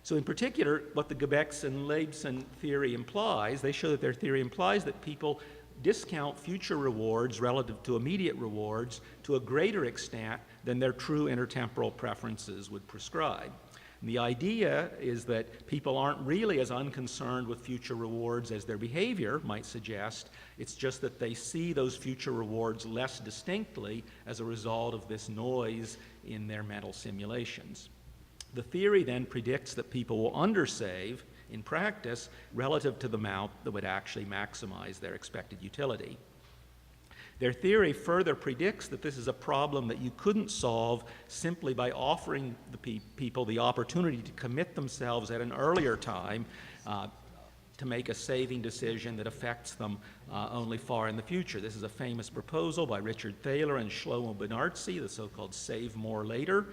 Speaker 4: So in particular, what the Gebecks and Leibson theory implies, they show that their theory implies that people discount future rewards relative to immediate rewards to a greater extent than their true intertemporal preferences would prescribe. And the idea is that people aren't really as unconcerned with future rewards as their behavior might suggest. It's just that they see those future rewards less distinctly as a result of this noise in their mental simulations. The theory then predicts that people will undersave in practice relative to the amount that would actually maximize their expected utility. Their theory further predicts that this is a problem that you couldn't solve simply by offering the people the opportunity to commit themselves at an earlier time to make a saving decision that affects them only far in the future. This is a famous proposal by Richard Thaler and Shlomo Benartzi, the so-called Save More Later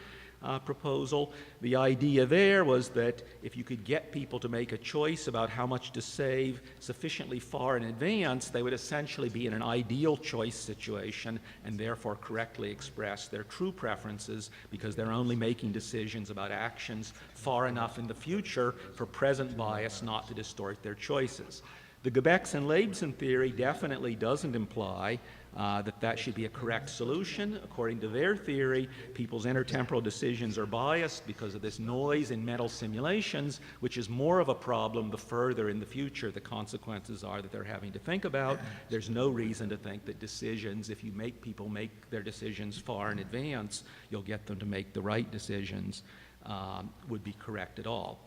Speaker 4: proposal. The idea there was that if you could get people to make a choice about how much to save sufficiently far in advance, they would essentially be in an ideal choice situation and therefore correctly express their true preferences because they're only making decisions about actions far enough in the future for present bias not to distort their choices. The Gebecks and Leibson theory definitely doesn't imply that should be a correct solution. According to their theory, people's intertemporal decisions are biased because of this noise in mental simulations, which is more of a problem the further in the future the consequences are that they're having to think about. There's no reason to think that decisions, if you make people make their decisions far in advance, you'll get them to make the right decisions, would be correct at all.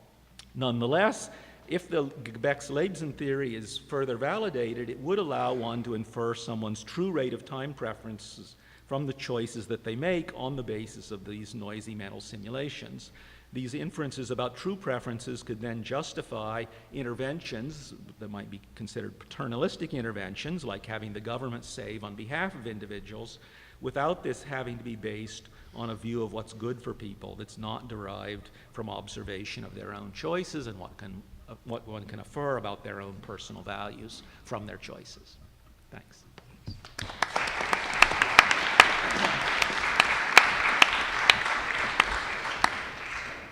Speaker 4: Nonetheless, if the Gebecks-Leibson theory is further validated, it would allow one to infer someone's true rate of time preferences from the choices that they make on the basis of these noisy mental simulations. These inferences about true preferences could then justify interventions that might be considered paternalistic interventions, like having the government save on behalf of individuals, without this having to be based on a view of what's good for people that's not derived from observation of their own choices and what one can infer about their own personal values from their choices. Thanks.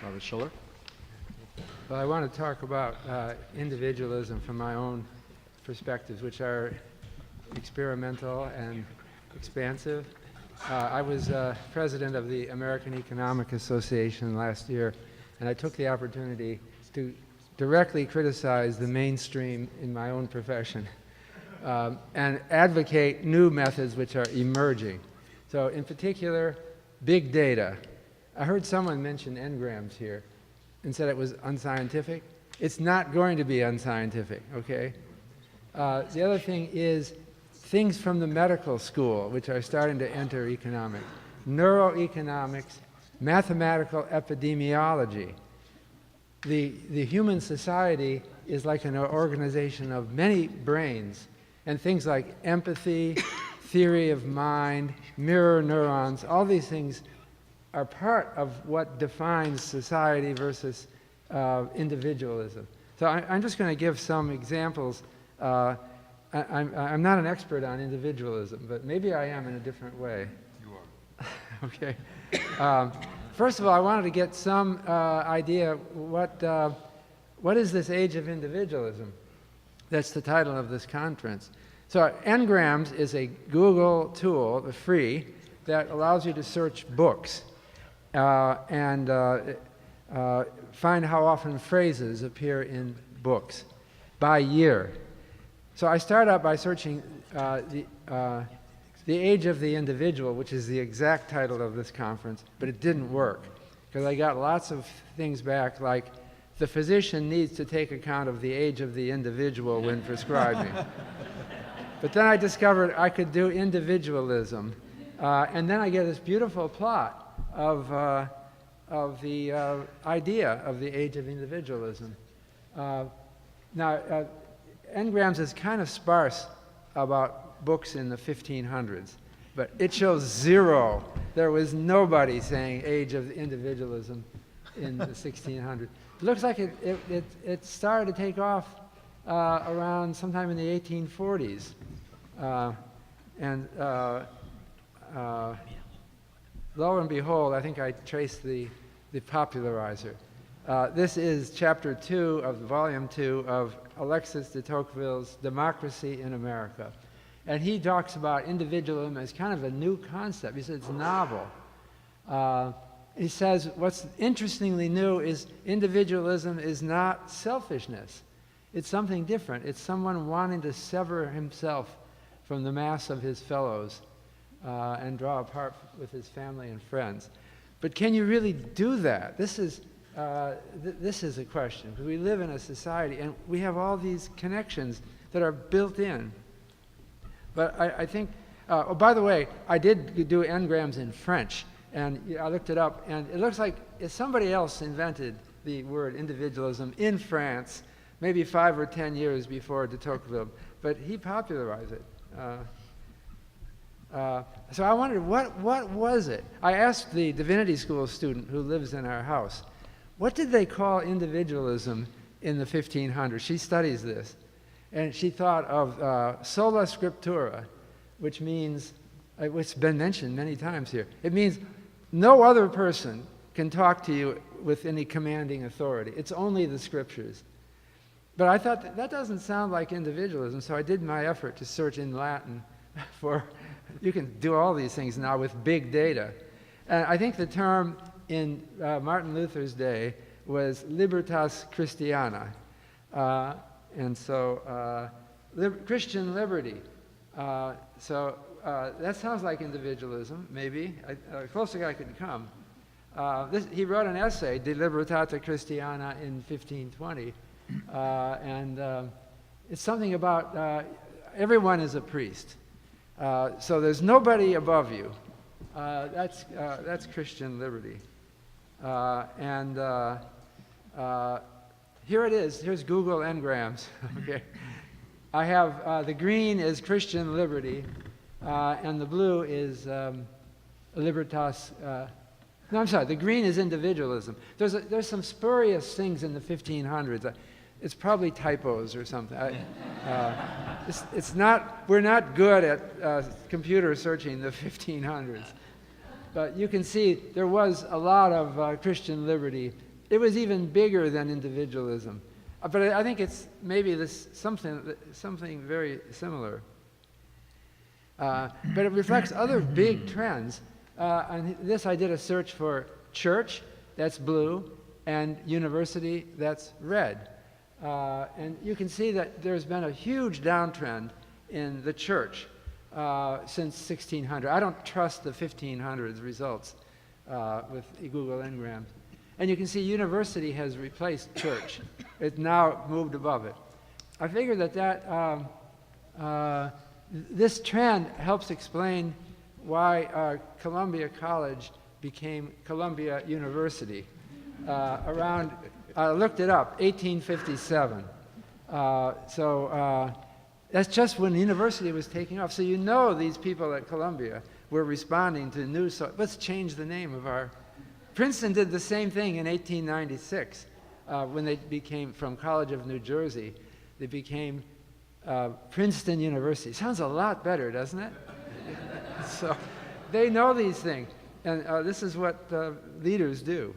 Speaker 1: Robert Shiller.
Speaker 5: Well, I want to talk about individualism from my own perspectives, which are experimental and expansive. I was president of the American Economic Association last year, and I took the opportunity to directly criticize the mainstream in my own profession and advocate new methods which are emerging. So in particular, big data. I heard someone mention engrams here and said it was unscientific. It's not going to be unscientific, okay? The other thing is things from the medical school, which are starting to enter economics. Neuroeconomics, mathematical epidemiology. The human society is like an organization of many brains, and things like empathy, theory of mind, mirror neurons, all these things are part of what defines society versus individualism. So I'm just going to give some examples. I'm not an expert on individualism, but maybe I am in a different way. You are. Okay. First of all, I wanted to get some idea what is this age of individualism? That's the title of this conference. So Ngrams is a Google tool, free, that allows you to search books and find how often phrases appear in books by year. So I start out by searching the age of the individual, which is the exact title of this conference, but it didn't work because I got lots of things back like the physician needs to take account of the age of the individual when prescribing. But then I discovered I could do individualism, and then I get this beautiful plot of the idea of the age of individualism. Now, Ngrams is kind of sparse about books in the 1500s, but it shows zero. There was nobody saying age of individualism in the 1600s. It looks like it started to take off around sometime in the 1840s. Lo and behold, I think I traced the popularizer. This is chapter 2 of volume 2 of Alexis de Tocqueville's Democracy in America. And he talks about individualism as kind of a new concept. He says it's novel. He says what's interestingly new is individualism is not selfishness. It's something different. It's someone wanting to sever himself from the mass of his fellows and draw apart with his family and friends. But can you really do that? This is a question, because we live in a society and we have all these connections that are built in. But I think, oh, by the way, I did do engrams in French, and I looked it up, and it looks like somebody else invented the word individualism in France, maybe 5 or 10 years before de Tocqueville, but he popularized it. So I wondered, what was it? I asked the divinity school student who lives in our house, what did they call individualism in the 1500s? She studies this. And she thought of sola scriptura, which means, it's been mentioned many times here, it means no other person can talk to you with any commanding authority. It's only the scriptures. But I thought that doesn't sound like individualism, so I did my effort to search in Latin for, you can do all these things now with big data. And I think the term in Martin Luther's day was libertas Christiana. And so Christian liberty. So that sounds like individualism, maybe. Closer I could come. He wrote an essay, De Libertate Christiana, in 1520. And it's something about everyone is a priest. So there's nobody above you. That's Christian liberty. Here it is. Here's Google Ngrams. Okay, I have the green is Christian liberty, and the blue is libertas. No, I'm sorry. The green is individualism. There's some spurious things in the 1500s. It's probably typos or something. It's not. We're not good at computer searching the 1500s, but you can see there was a lot of Christian liberty. It was even bigger than individualism. But I think it's maybe something very similar. But it reflects other big trends. And this I did a search for church, that's blue, and university, that's red. And you can see that there's been a huge downtrend in the church since 1600. I don't trust the 1500s results with Google Ngrams. And you can see university has replaced church. It's now moved above it. I figure that this trend helps explain why Columbia College became Columbia University around, I looked it up, 1857. So that's just when university was taking off. So you know these people at Columbia were responding to news. So let's change the name of our... Princeton did the same thing in 1896 when they became, from College of New Jersey, they became Princeton University. Sounds a lot better, doesn't it? So they know these things, and this is what leaders do.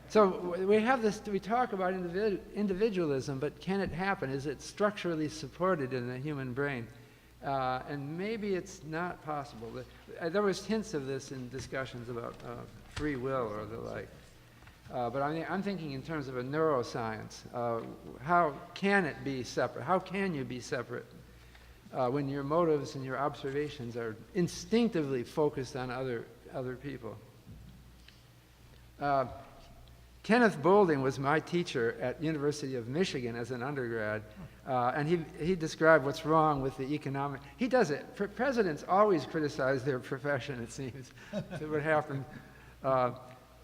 Speaker 5: So we have this, we talk about individualism, but can it happen? Is it structurally supported in the human brain? And maybe it's not possible. There was hints of this in discussions about free will or the like. But I'm thinking in terms of a neuroscience. How can it be separate? How can you be separate when your motives and your observations are instinctively focused on other people? Kenneth Boulding was my teacher at University of Michigan as an undergrad, and he described what's wrong with the economic. He does it. Presidents always criticize their profession, it seems. That's what happened.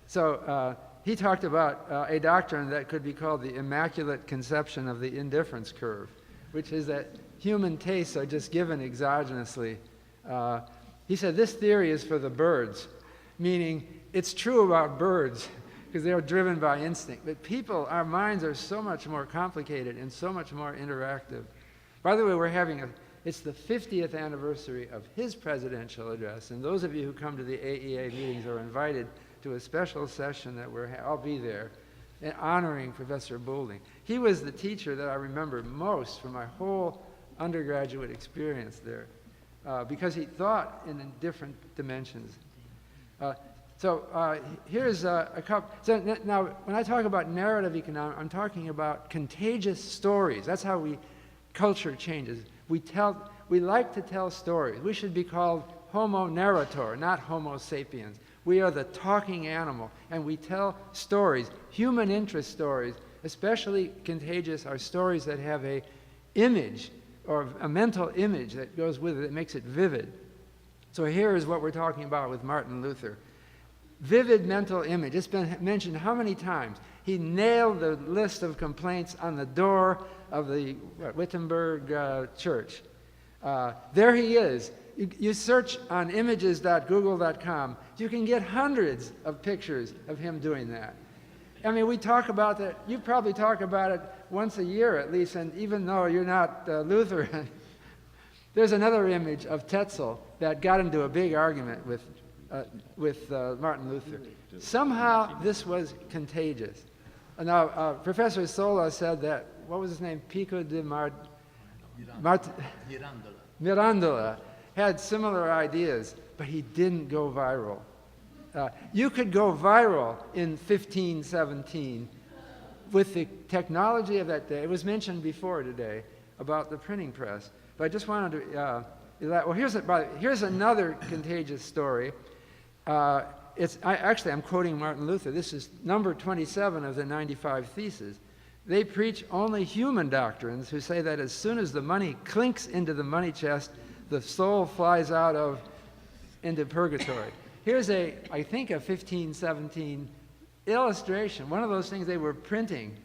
Speaker 5: So he talked about a doctrine that could be called the immaculate conception of the indifference curve, which is that human tastes are just given exogenously. He said this theory is for the birds, meaning it's true about birds. because they're driven by instinct. But people, our minds are so much more complicated and so much more interactive. By the way, it's the 50th anniversary of his presidential address, and those of you who come to the AEA meetings are invited to a special session that I'll be there, honoring Professor Boulding. He was the teacher that I remember most from my whole undergraduate experience there, because he thought in different dimensions. Here's a couple. So now, when I talk about narrative economics, I'm talking about contagious stories. That's how culture changes. We like to tell stories. We should be called Homo narrator, not Homo sapiens. We are the talking animal, and we tell stories, human interest stories. Especially contagious are stories that have a image or a mental image that goes with it that makes it vivid. So here is what we're talking about with Martin Luther. Vivid mental image. It's been mentioned how many times? He nailed the list of complaints on the door of the Wittenberg church. There he is. You search on images.google.com. You can get hundreds of pictures of him doing that. I mean, we talk about that. You probably talk about it once a year at least, and even though you're not Lutheran, there's another image of Tetzel that got into a big argument with Martin Luther. Somehow this was contagious. Now, Professor Sola said that, what was his name? Pico de Mirandola had similar ideas, but he didn't go viral. You could go viral in 1517 with the technology of that day. It was mentioned before today about the printing press, but I just wanted to, well, here's another contagious story. I'm quoting Martin Luther. This is number 27 of the 95 Theses. They preach only human doctrines who say that as soon as the money clinks into the money chest, the soul flies out into purgatory. Here's I think a 1517 illustration, one of those things they were printing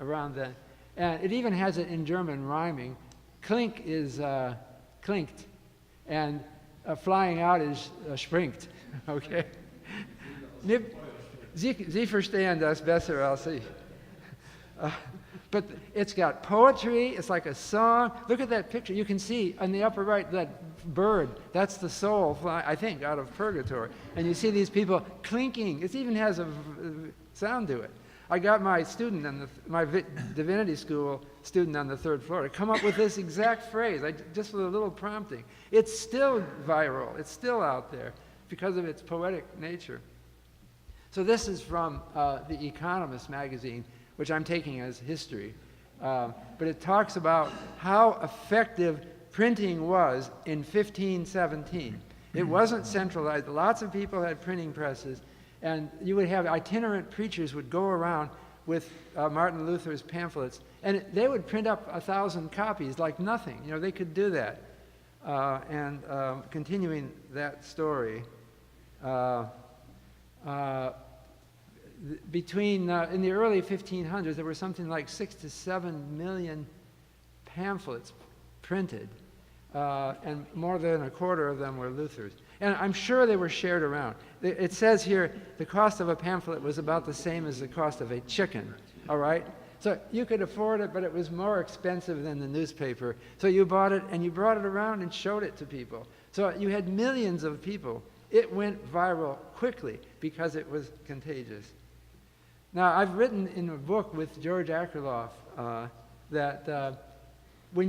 Speaker 5: around then. And it even has it in German rhyming. Klink is klinked, and flying out is springt. Okay? Sie verstehen das besser als ich. But it's got poetry, it's like a song. Look at that picture. You can see on the upper right, that bird, that's the soul, I think, out of purgatory. And you see these people clinking. It even has a sound to it. I got my student, my divinity school student on the 3rd floor to come up with this exact phrase, just with a little prompting. It's still viral. It's still out there because of its poetic nature. So this is from The Economist magazine, which I'm taking as history. But it talks about how effective printing was in 1517. It wasn't centralized. Lots of people had printing presses, and you would have itinerant preachers would go around with Martin Luther's pamphlets, and they would print up 1,000 copies like nothing. You know, they could do that. Continuing that story, in the early 1500s, there were something like 6 to 7 million pamphlets printed, and more than a quarter of them were Luther's. And I'm sure they were shared around. It says here the cost of a pamphlet was about the same as the cost of a chicken, all right? So you could afford it, but it was more expensive than the newspaper. So you bought it, and you brought it around and showed it to people. So you had millions of people. It went viral quickly because it was contagious. Now, I've written in a book with George Akerlof that when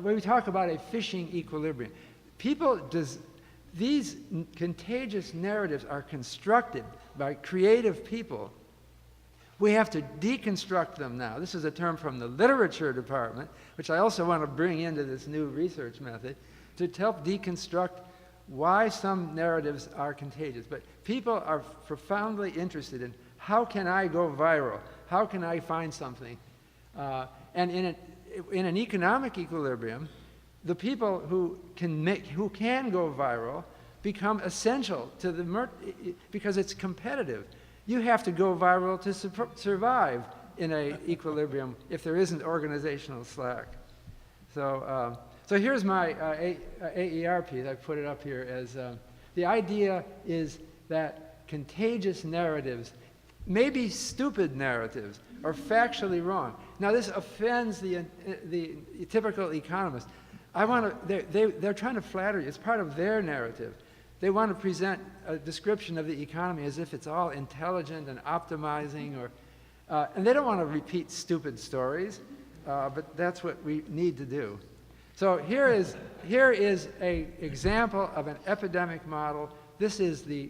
Speaker 5: we talk about a fishing equilibrium, these contagious narratives are constructed by creative people. We have to deconstruct them now. This is a term from the literature department, which I also want to bring into this new research method, to help deconstruct why some narratives are contagious. But people are profoundly interested in, how can I go viral? How can I find something? And in an economic equilibrium, the people who can go viral become essential to because it's competitive. You have to go viral to survive in an equilibrium if there isn't organizational slack. So here's my AER piece. I put it up here as the idea is that contagious narratives, maybe stupid narratives, or factually wrong. Now this offends the typical economist. They're trying to flatter you. It's part of their narrative. They want to present a description of the economy as if it's all intelligent and optimizing, and they don't want to repeat stupid stories, but that's what we need to do. So here is an example of an epidemic model. This is the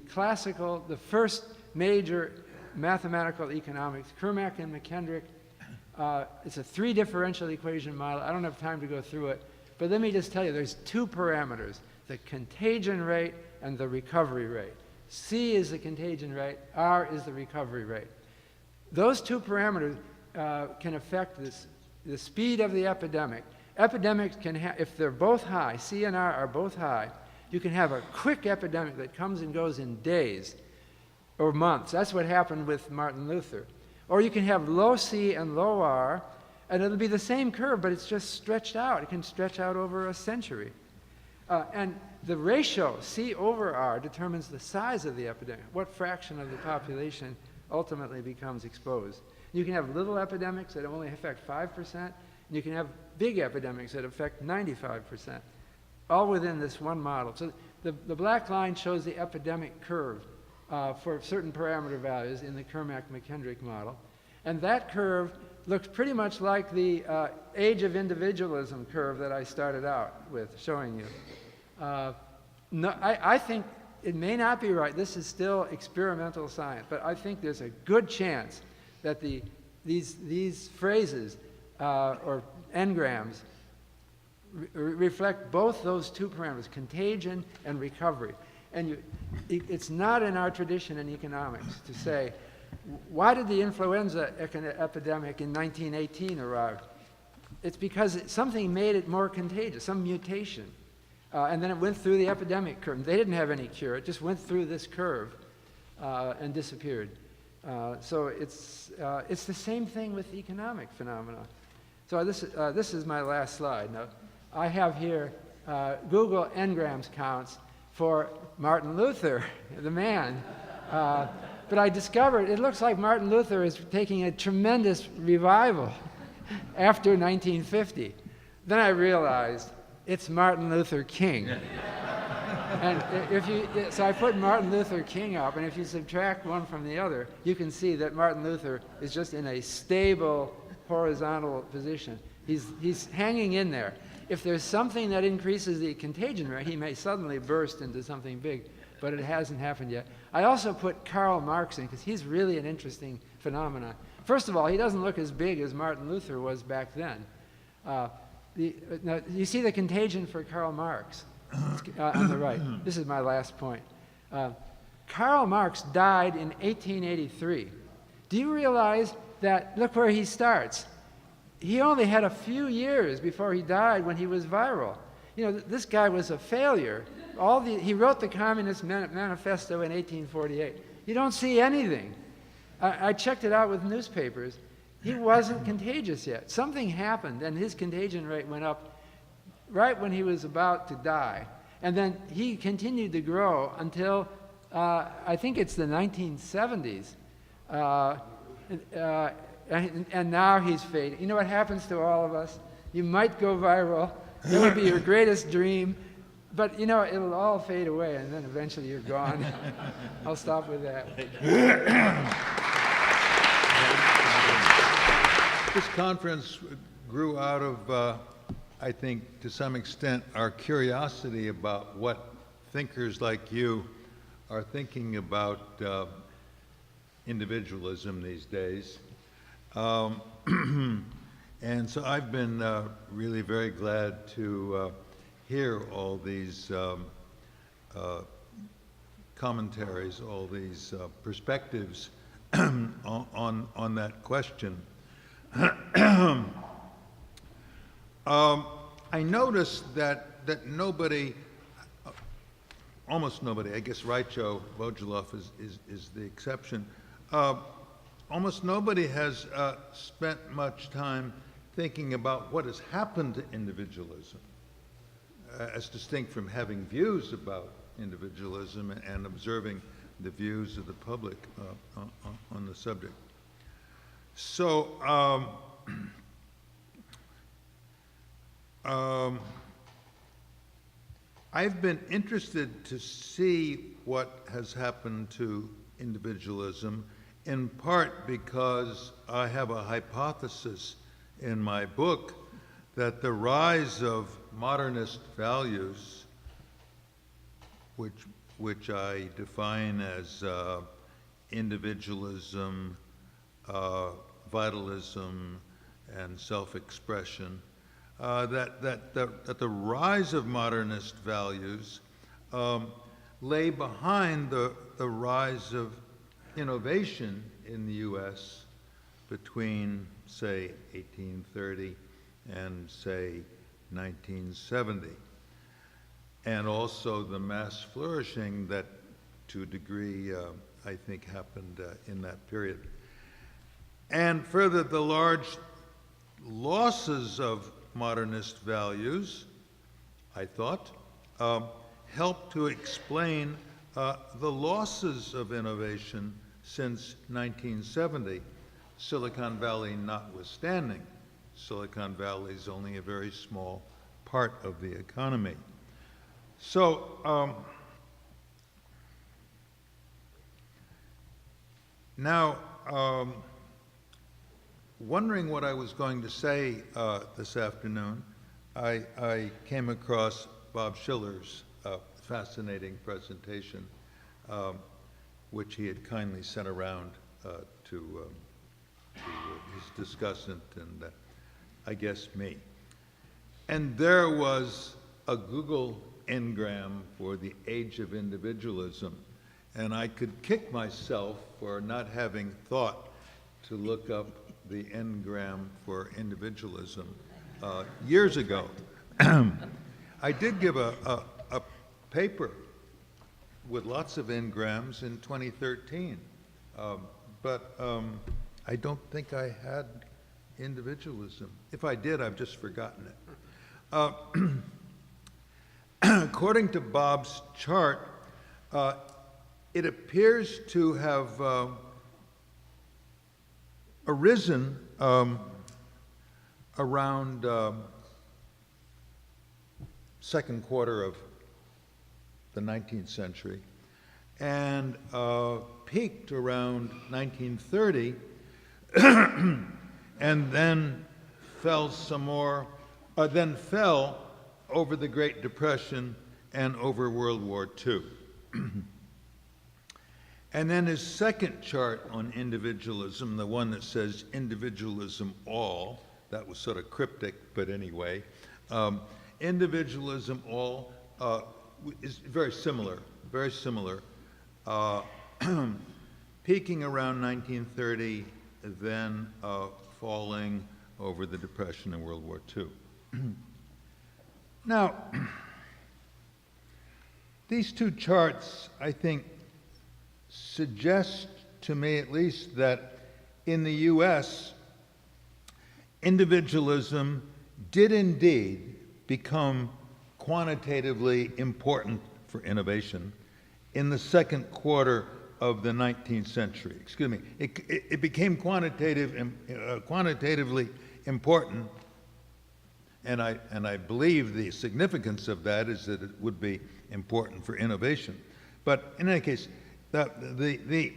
Speaker 5: first major mathematical economics, Kermack and McKendrick. It's a 3 differential equation model. I don't have time to go through it, but let me just tell you, there's 2 parameters, the contagion rate and the recovery rate. C is the contagion rate, R is the recovery rate. Those 2 parameters can affect the speed of the epidemic. Epidemics can have, if they're both high, C and R are both high, you can have a quick epidemic that comes and goes in days or months. That's what happened with Martin Luther. Or you can have low C and low R, and it'll be the same curve, but it's just stretched out. It can stretch out over a century. And the ratio, C over R, determines the size of the epidemic, what fraction of the population ultimately becomes exposed. You can have little epidemics that only affect 5%, and you can have big epidemics that affect 95%, all within this one model. So the black line shows the epidemic curve for certain parameter values in the Kermack-McKendrick model. And that curve looks pretty much like the age of individualism curve that I started out with showing you. I think it may not be right. This is still experimental science, but I think there's a good chance that these phrases or engrams reflect both those 2 parameters, contagion and recovery. And it's not in our tradition in economics to say, why did the influenza epidemic in 1918 arrive? It's because something made it more contagious, some mutation. And then it went through the epidemic curve. They didn't have any cure. It just went through this curve and disappeared. So it's the same thing with economic phenomena. So this is my last slide. Now, I have here Google engrams counts for Martin Luther, the man. But I discovered it looks like Martin Luther is taking a tremendous revival after 1950. Then I realized it's Martin Luther King. And so I put Martin Luther King up, and if you subtract one from the other, you can see that Martin Luther is just in a stable horizontal position. He's hanging in there. If there's something that increases the contagion rate, he may suddenly burst into something big, but it hasn't happened yet. I also put Karl Marx in because he's really an interesting phenomenon. First of all, he doesn't look as big as Martin Luther was back then. Now, you see the contagion for Karl Marx on the right. This is my last point. Karl Marx died in 1883. Do you realize that, look where he starts. He only had a few years before he died when he was viral. You know, this guy was a failure. He wrote the Communist Manifesto in 1848. You don't see anything. I checked it out with newspapers. He wasn't contagious yet. Something happened, and his contagion rate went up right when he was about to die. And then he continued to grow until, I think it's the 1970s. And now he's fading. You know what happens to all of us? You might go viral. It would be your greatest dream. But, you know, it'll all fade away, and then eventually you're gone. I'll stop with that.
Speaker 6: This conference grew out of, I think, to some extent, our curiosity about what thinkers like you are thinking about individualism these days. And so I've been really very glad to hear all these commentaries, all these perspectives on that question. I noticed that nobody, almost nobody, I guess Raicho Bojilov is the exception, almost nobody has spent much time thinking about what has happened to individualism, as distinct from having views about individualism and observing the views of the public on the subject. So, I've been interested to see what has happened to individualism, in part because I have a hypothesis in my book that the rise of modernist values, which I define as individualism, vitalism, and self-expression, that the rise of modernist values lay behind the rise of innovation in the U.S. between, say, 1830 and, say, 1970, and also the mass flourishing that, to a degree, I think happened in that period. And further, the large losses of modernist values, I thought, helped to explain the losses of innovation since 1970, Silicon Valley notwithstanding. Silicon Valley is only a very small part of the economy. So now, wondering what I was going to say this afternoon, I came across Bob Shiller's fascinating presentation, which he had kindly sent around to his discussant and I guess me. And there was a Google engram for the age of individualism, and I could kick myself for not having thought to look up the engram for individualism years ago. I did give a paper with lots of engrams in 2013, but I don't think I had individualism. If I did, I've just forgotten it. According to Bob's chart, it appears to have arisen around second quarter of the 19th century and peaked around 1930 and then fell some more, then fell over the Great Depression and over World War II. And then his second chart on individualism, the one that says individualism all, that was sort of cryptic, but anyway, individualism all is very similar, peaking around 1930, then falling over the Depression and World War II. Now, these two charts, I think, suggest to me at least that in the U.S., individualism did indeed become quantitatively important for innovation in the second quarter of the 19th century. Excuse me. It became quantitatively important, and I believe the significance of that is that it would be important for innovation. But in any case, the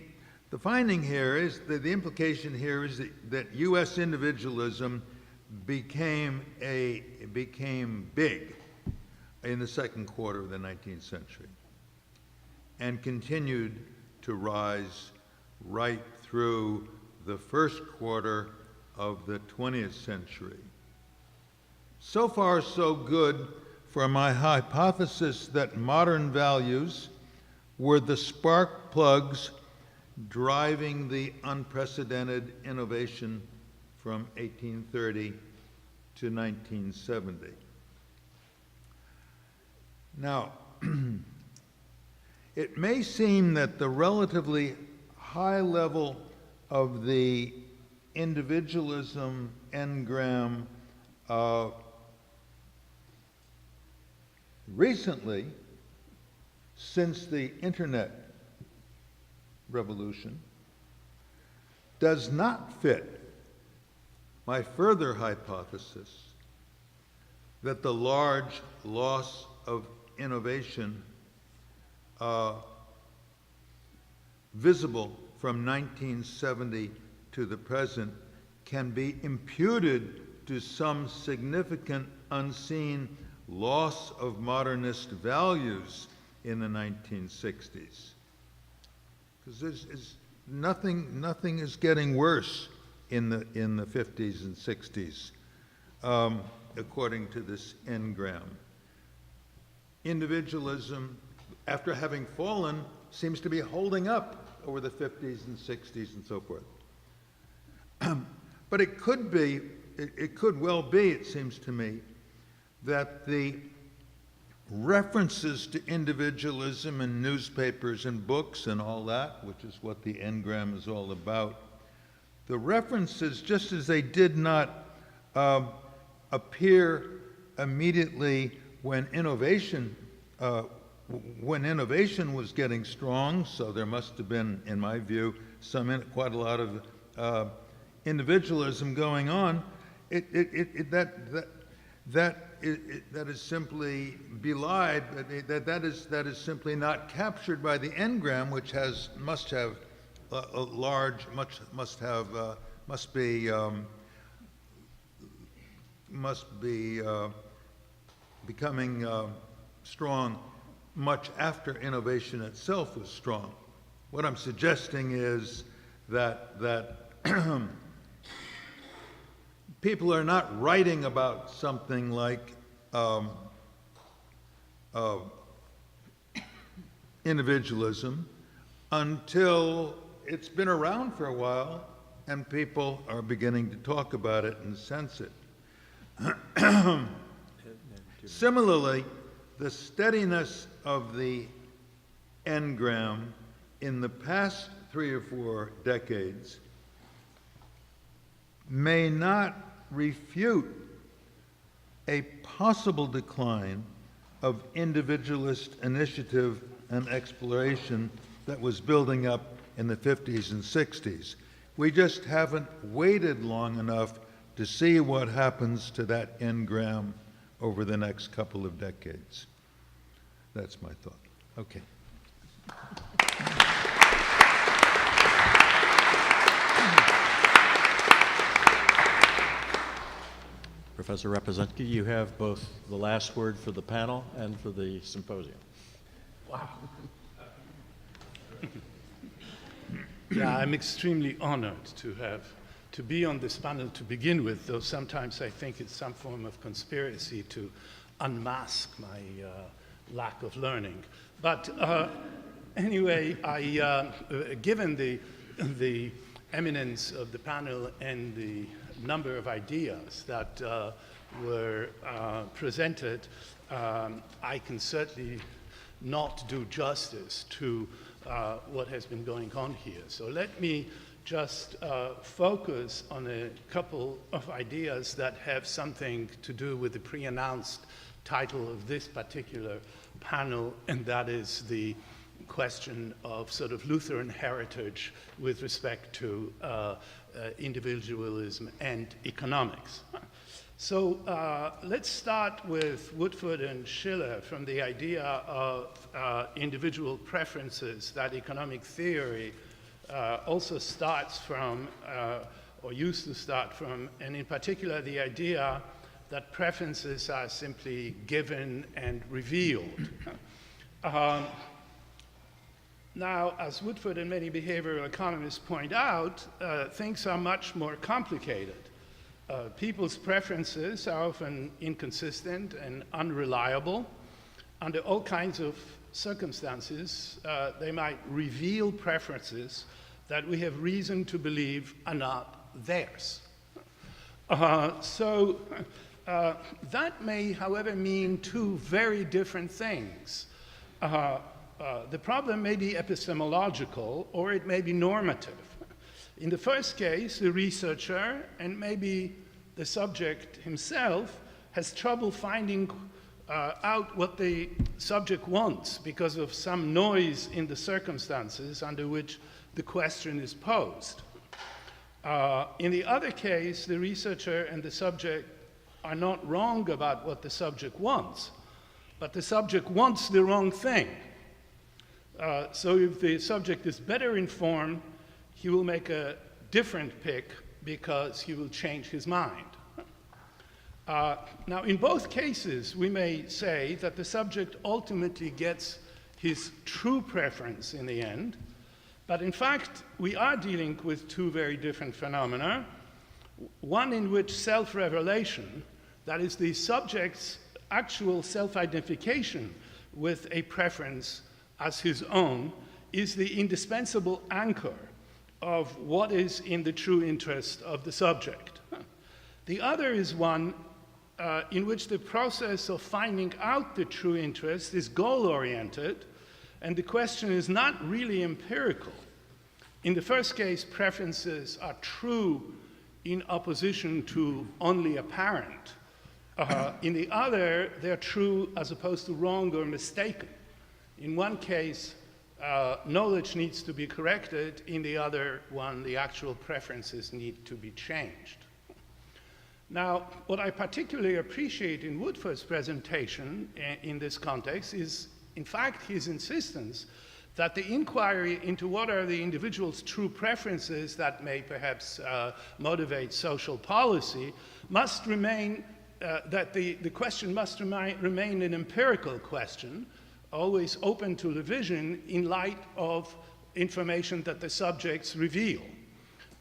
Speaker 6: finding here is that the implication here is that U.S. individualism became big in the second quarter of the 19th century and continued to rise right through the first quarter of the 20th century. So far, so good for my hypothesis that modern values were the spark plugs driving the unprecedented innovation from 1830 to 1970. Now, it may seem that the relatively high level of the individualism engram recently, since the internet revolution does not fit my further hypothesis that the large loss of innovation visible from 1970 to the present can be imputed to some significant unseen loss of modernist values in the 1960s. Because nothing is getting worse in the 50s and 60s, according to this engram. Individualism, after having fallen, seems to be holding up over the 50s and 60s and so forth. But it could well be, it seems to me, that the references to individualism in newspapers and books and all that, which is what the engram is all about, the references, just as they did not appear immediately when innovation was getting strong, so there must have been, in my view, quite a lot of individualism going on. That is simply belied. That is simply not captured by the engram, which must have a large, must be becoming strong much after innovation itself was strong. What I'm suggesting is that people are not writing about something like individualism until it's been around for a while and people are beginning to talk about it and sense it. Similarly, the steadiness of the engram in the past 3 or 4 decades may not refute a possible decline of individualist initiative and exploration that was building up in the 50s and 60s. We just haven't waited long enough to see what happens to that engram over the next couple of decades. That's my thought. Okay.
Speaker 1: Professor Rapaczynski, you have both the last word for the panel and for the symposium.
Speaker 7: Wow. Yeah, I'm extremely honored to be on this panel to begin with, though sometimes I think it's some form of conspiracy to unmask my lack of learning. But anyway, given the eminence of the panel and the number of ideas that were presented, I can certainly not do justice to what has been going on here. So let me just focus on a couple of ideas that have something to do with the pre-announced title of this particular panel, and that is the question of sort of Lutheran heritage with respect to individualism and economics. So let's start with Woodford and Shiller from the idea of individual preferences that economic theory also starts from, or used to start from, and in particular the idea that preferences are simply given and revealed. Now, as Woodford and many behavioral economists point out, things are much more complicated. People's preferences are often inconsistent and unreliable. Under all kinds of circumstances, they might reveal preferences that we have reason to believe are not theirs. So that may, however, mean two very different things. The problem may be epistemological, or it may be normative. In the first case, the researcher, and maybe the subject himself, has trouble finding out what the subject wants because of some noise in the circumstances under which the question is posed. In the other case, the researcher and the subject are not wrong about what the subject wants, but the subject wants the wrong thing. So if the subject is better informed, he will make a different pick because he will change his mind. Now, in both cases, we may say that the subject ultimately gets his true preference in the end, but in fact, we are dealing with two very different phenomena. One in which self-revelation, that is the subject's actual self-identification with a preference as his own, is the indispensable anchor of what is in the true interest of the subject. The other is one in which the process of finding out the true interest is goal-oriented, and the question is not really empirical. In the first case, preferences are true in opposition to only apparent. In the other, they're true as opposed to wrong or mistaken. In one case, knowledge needs to be corrected. In the other one, the actual preferences need to be changed. Now, what I particularly appreciate in Woodford's presentation in this context is, in fact, his insistence that the inquiry into what are the individual's true preferences that may perhaps motivate social policy must remain, that the question must remain an empirical question, always open to revision in light of information that the subjects reveal.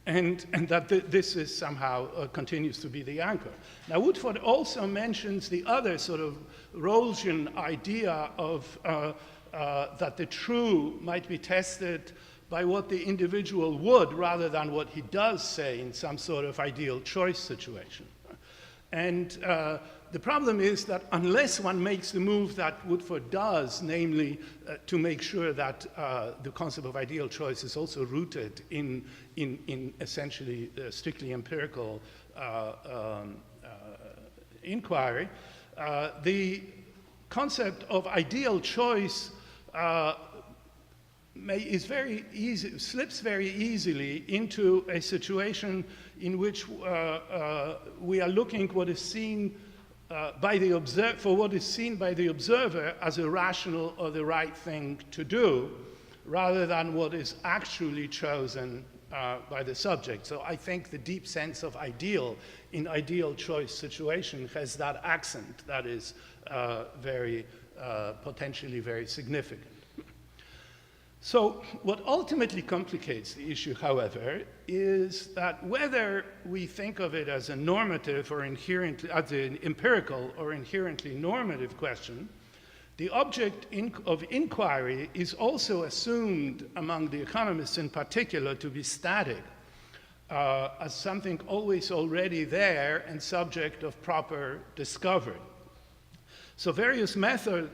Speaker 7: And that this is somehow continues to be the anchor. Now, Woodford also mentions the other sort of Rawlsian idea of that the true might be tested by what the individual would rather than what he does say in some sort of ideal choice situation. And the problem is that unless one makes the move that Woodford does, namely to make sure that the concept of ideal choice is also rooted in essentially strictly empirical inquiry, the concept of ideal choice slips very easily into a situation in which we are looking what is seen for what is seen by the observer as a rational or the right thing to do, rather than what is actually chosen by the subject. So I think the deep sense of ideal in ideal choice situation has that accent that is potentially very significant. So what ultimately complicates the issue, however, is that whether we think of it as a normative or as an empirical or inherently normative question, the object of inquiry is also assumed among the economists in particular to be static, as something always already there and subject of proper discovery. So various methods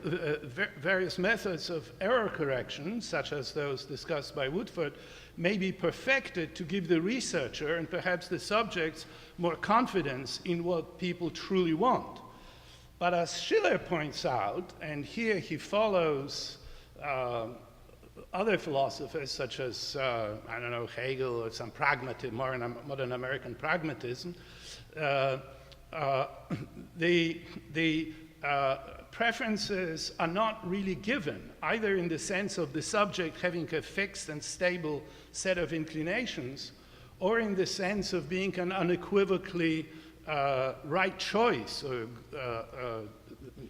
Speaker 7: of error correction, such as those discussed by Woodford, may be perfected to give the researcher and perhaps the subjects more confidence in what people truly want. But as Shiller points out, and here he follows other philosophers such as, Hegel or some modern American pragmatism, preferences are not really given, either in the sense of the subject having a fixed and stable set of inclinations, or in the sense of being an unequivocally right choice or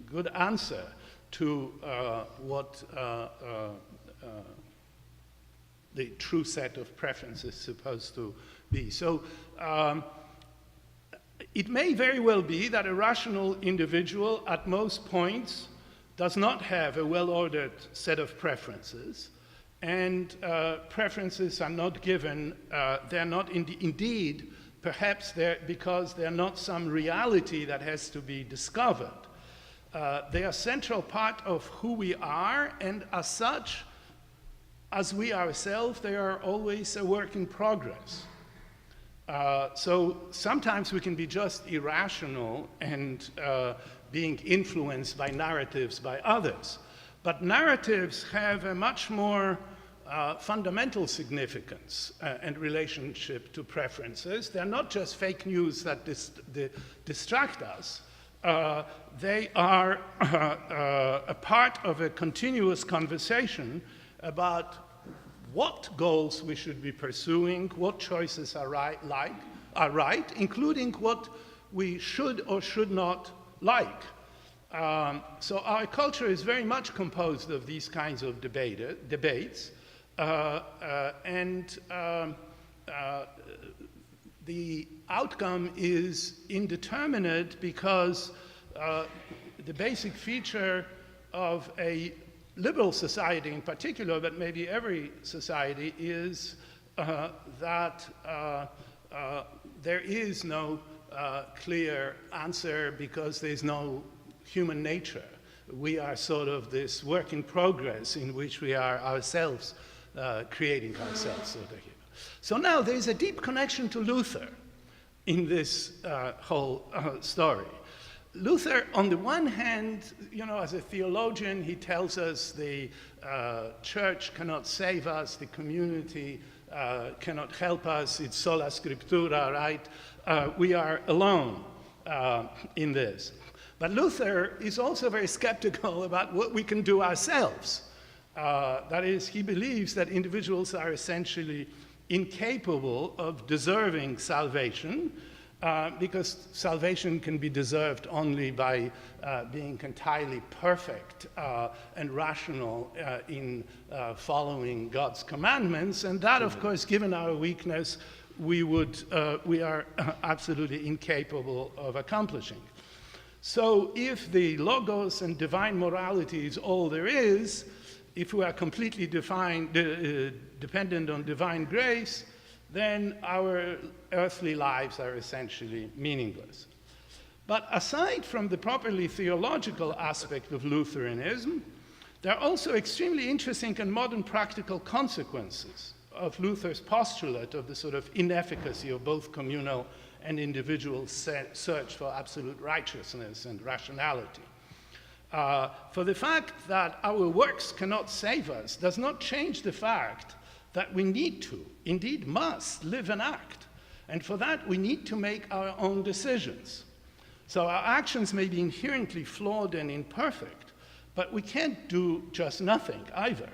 Speaker 7: good answer to what the true set of preferences is supposed to be. So it may very well be that a rational individual at most points does not have a well-ordered set of preferences, and preferences are not given, they're not indeed, perhaps because they're not some reality that has to be discovered. They are a central part of who we are, and as such, as we ourselves, they are always a work in progress. So sometimes we can be just irrational and being influenced by narratives by others. But narratives have a much more fundamental significance and relationship to preferences. They're not just fake news that distract us. They are a part of a continuous conversation about what goals we should be pursuing, what choices are right, including what we should or should not like. So our culture is very much composed of these kinds of debates, and the outcome is indeterminate because the basic feature of a liberal society in particular, but maybe every society, is that there is no clear answer because there's no human nature. We are sort of this work in progress in which we are ourselves creating ourselves sort of here. So now there's a deep connection to Luther in this whole story. Luther, on the one hand, you know, as a theologian, he tells us the church cannot save us, the community cannot help us, it's sola scriptura, right? We are alone in this. But Luther is also very skeptical about what we can do ourselves. That is, he believes that individuals are essentially incapable of deserving salvation, because salvation can be deserved only by being entirely perfect and rational in following God's commandments. And that, of course, given our weakness, we are absolutely incapable of accomplishing. So if the logos and divine morality is all there is, if we are completely dependent on divine grace, then our earthly lives are essentially meaningless. But aside from the properly theological aspect of Lutheranism, there are also extremely interesting and modern practical consequences of Luther's postulate of the sort of inefficacy of both communal and individual search for absolute righteousness and rationality. For the fact that our works cannot save us does not change the fact that we need to, indeed must, live and act. And for that, we need to make our own decisions. So our actions may be inherently flawed and imperfect, but we can't do just nothing either.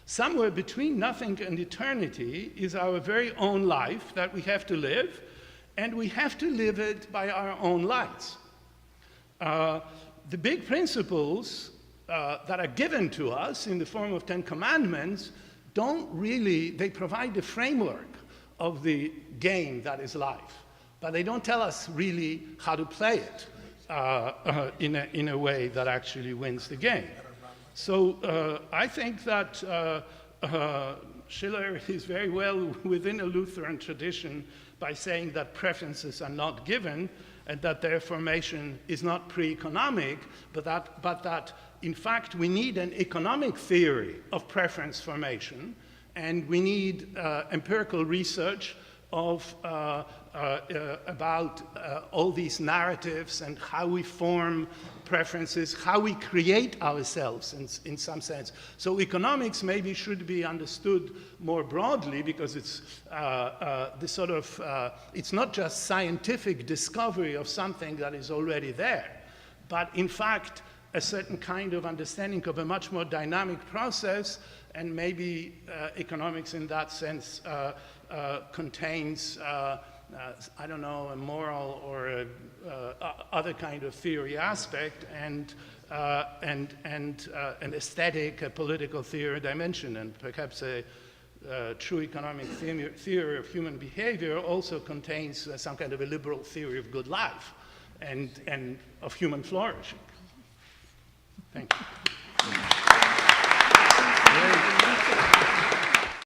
Speaker 7: Somewhere between nothing and eternity is our very own life that we have to live, and we have to live it by our own lights. The big principles that are given to us in the form of 10 Commandments they provide the framework of the game that is life, but they don't tell us really how to play it in a way that actually wins the game. So I think that Shiller is very well within a Lutheran tradition by saying that preferences are not given and that their formation is not pre-economic, but that in fact we need an economic theory of preference formation, and we need empirical research about all these narratives and how we form preferences, how we create ourselves in some sense. So economics maybe should be understood more broadly, because it's it's not just scientific discovery of something that is already there, but in fact a certain kind of understanding of a much more dynamic process, and maybe economics in that sense contains I don't know, a moral or other kind of theory aspect, and an aesthetic, a political theory dimension, and perhaps a true economic theory of human behavior also contains some kind of a liberal theory of good life and of human flourishing. Thank you.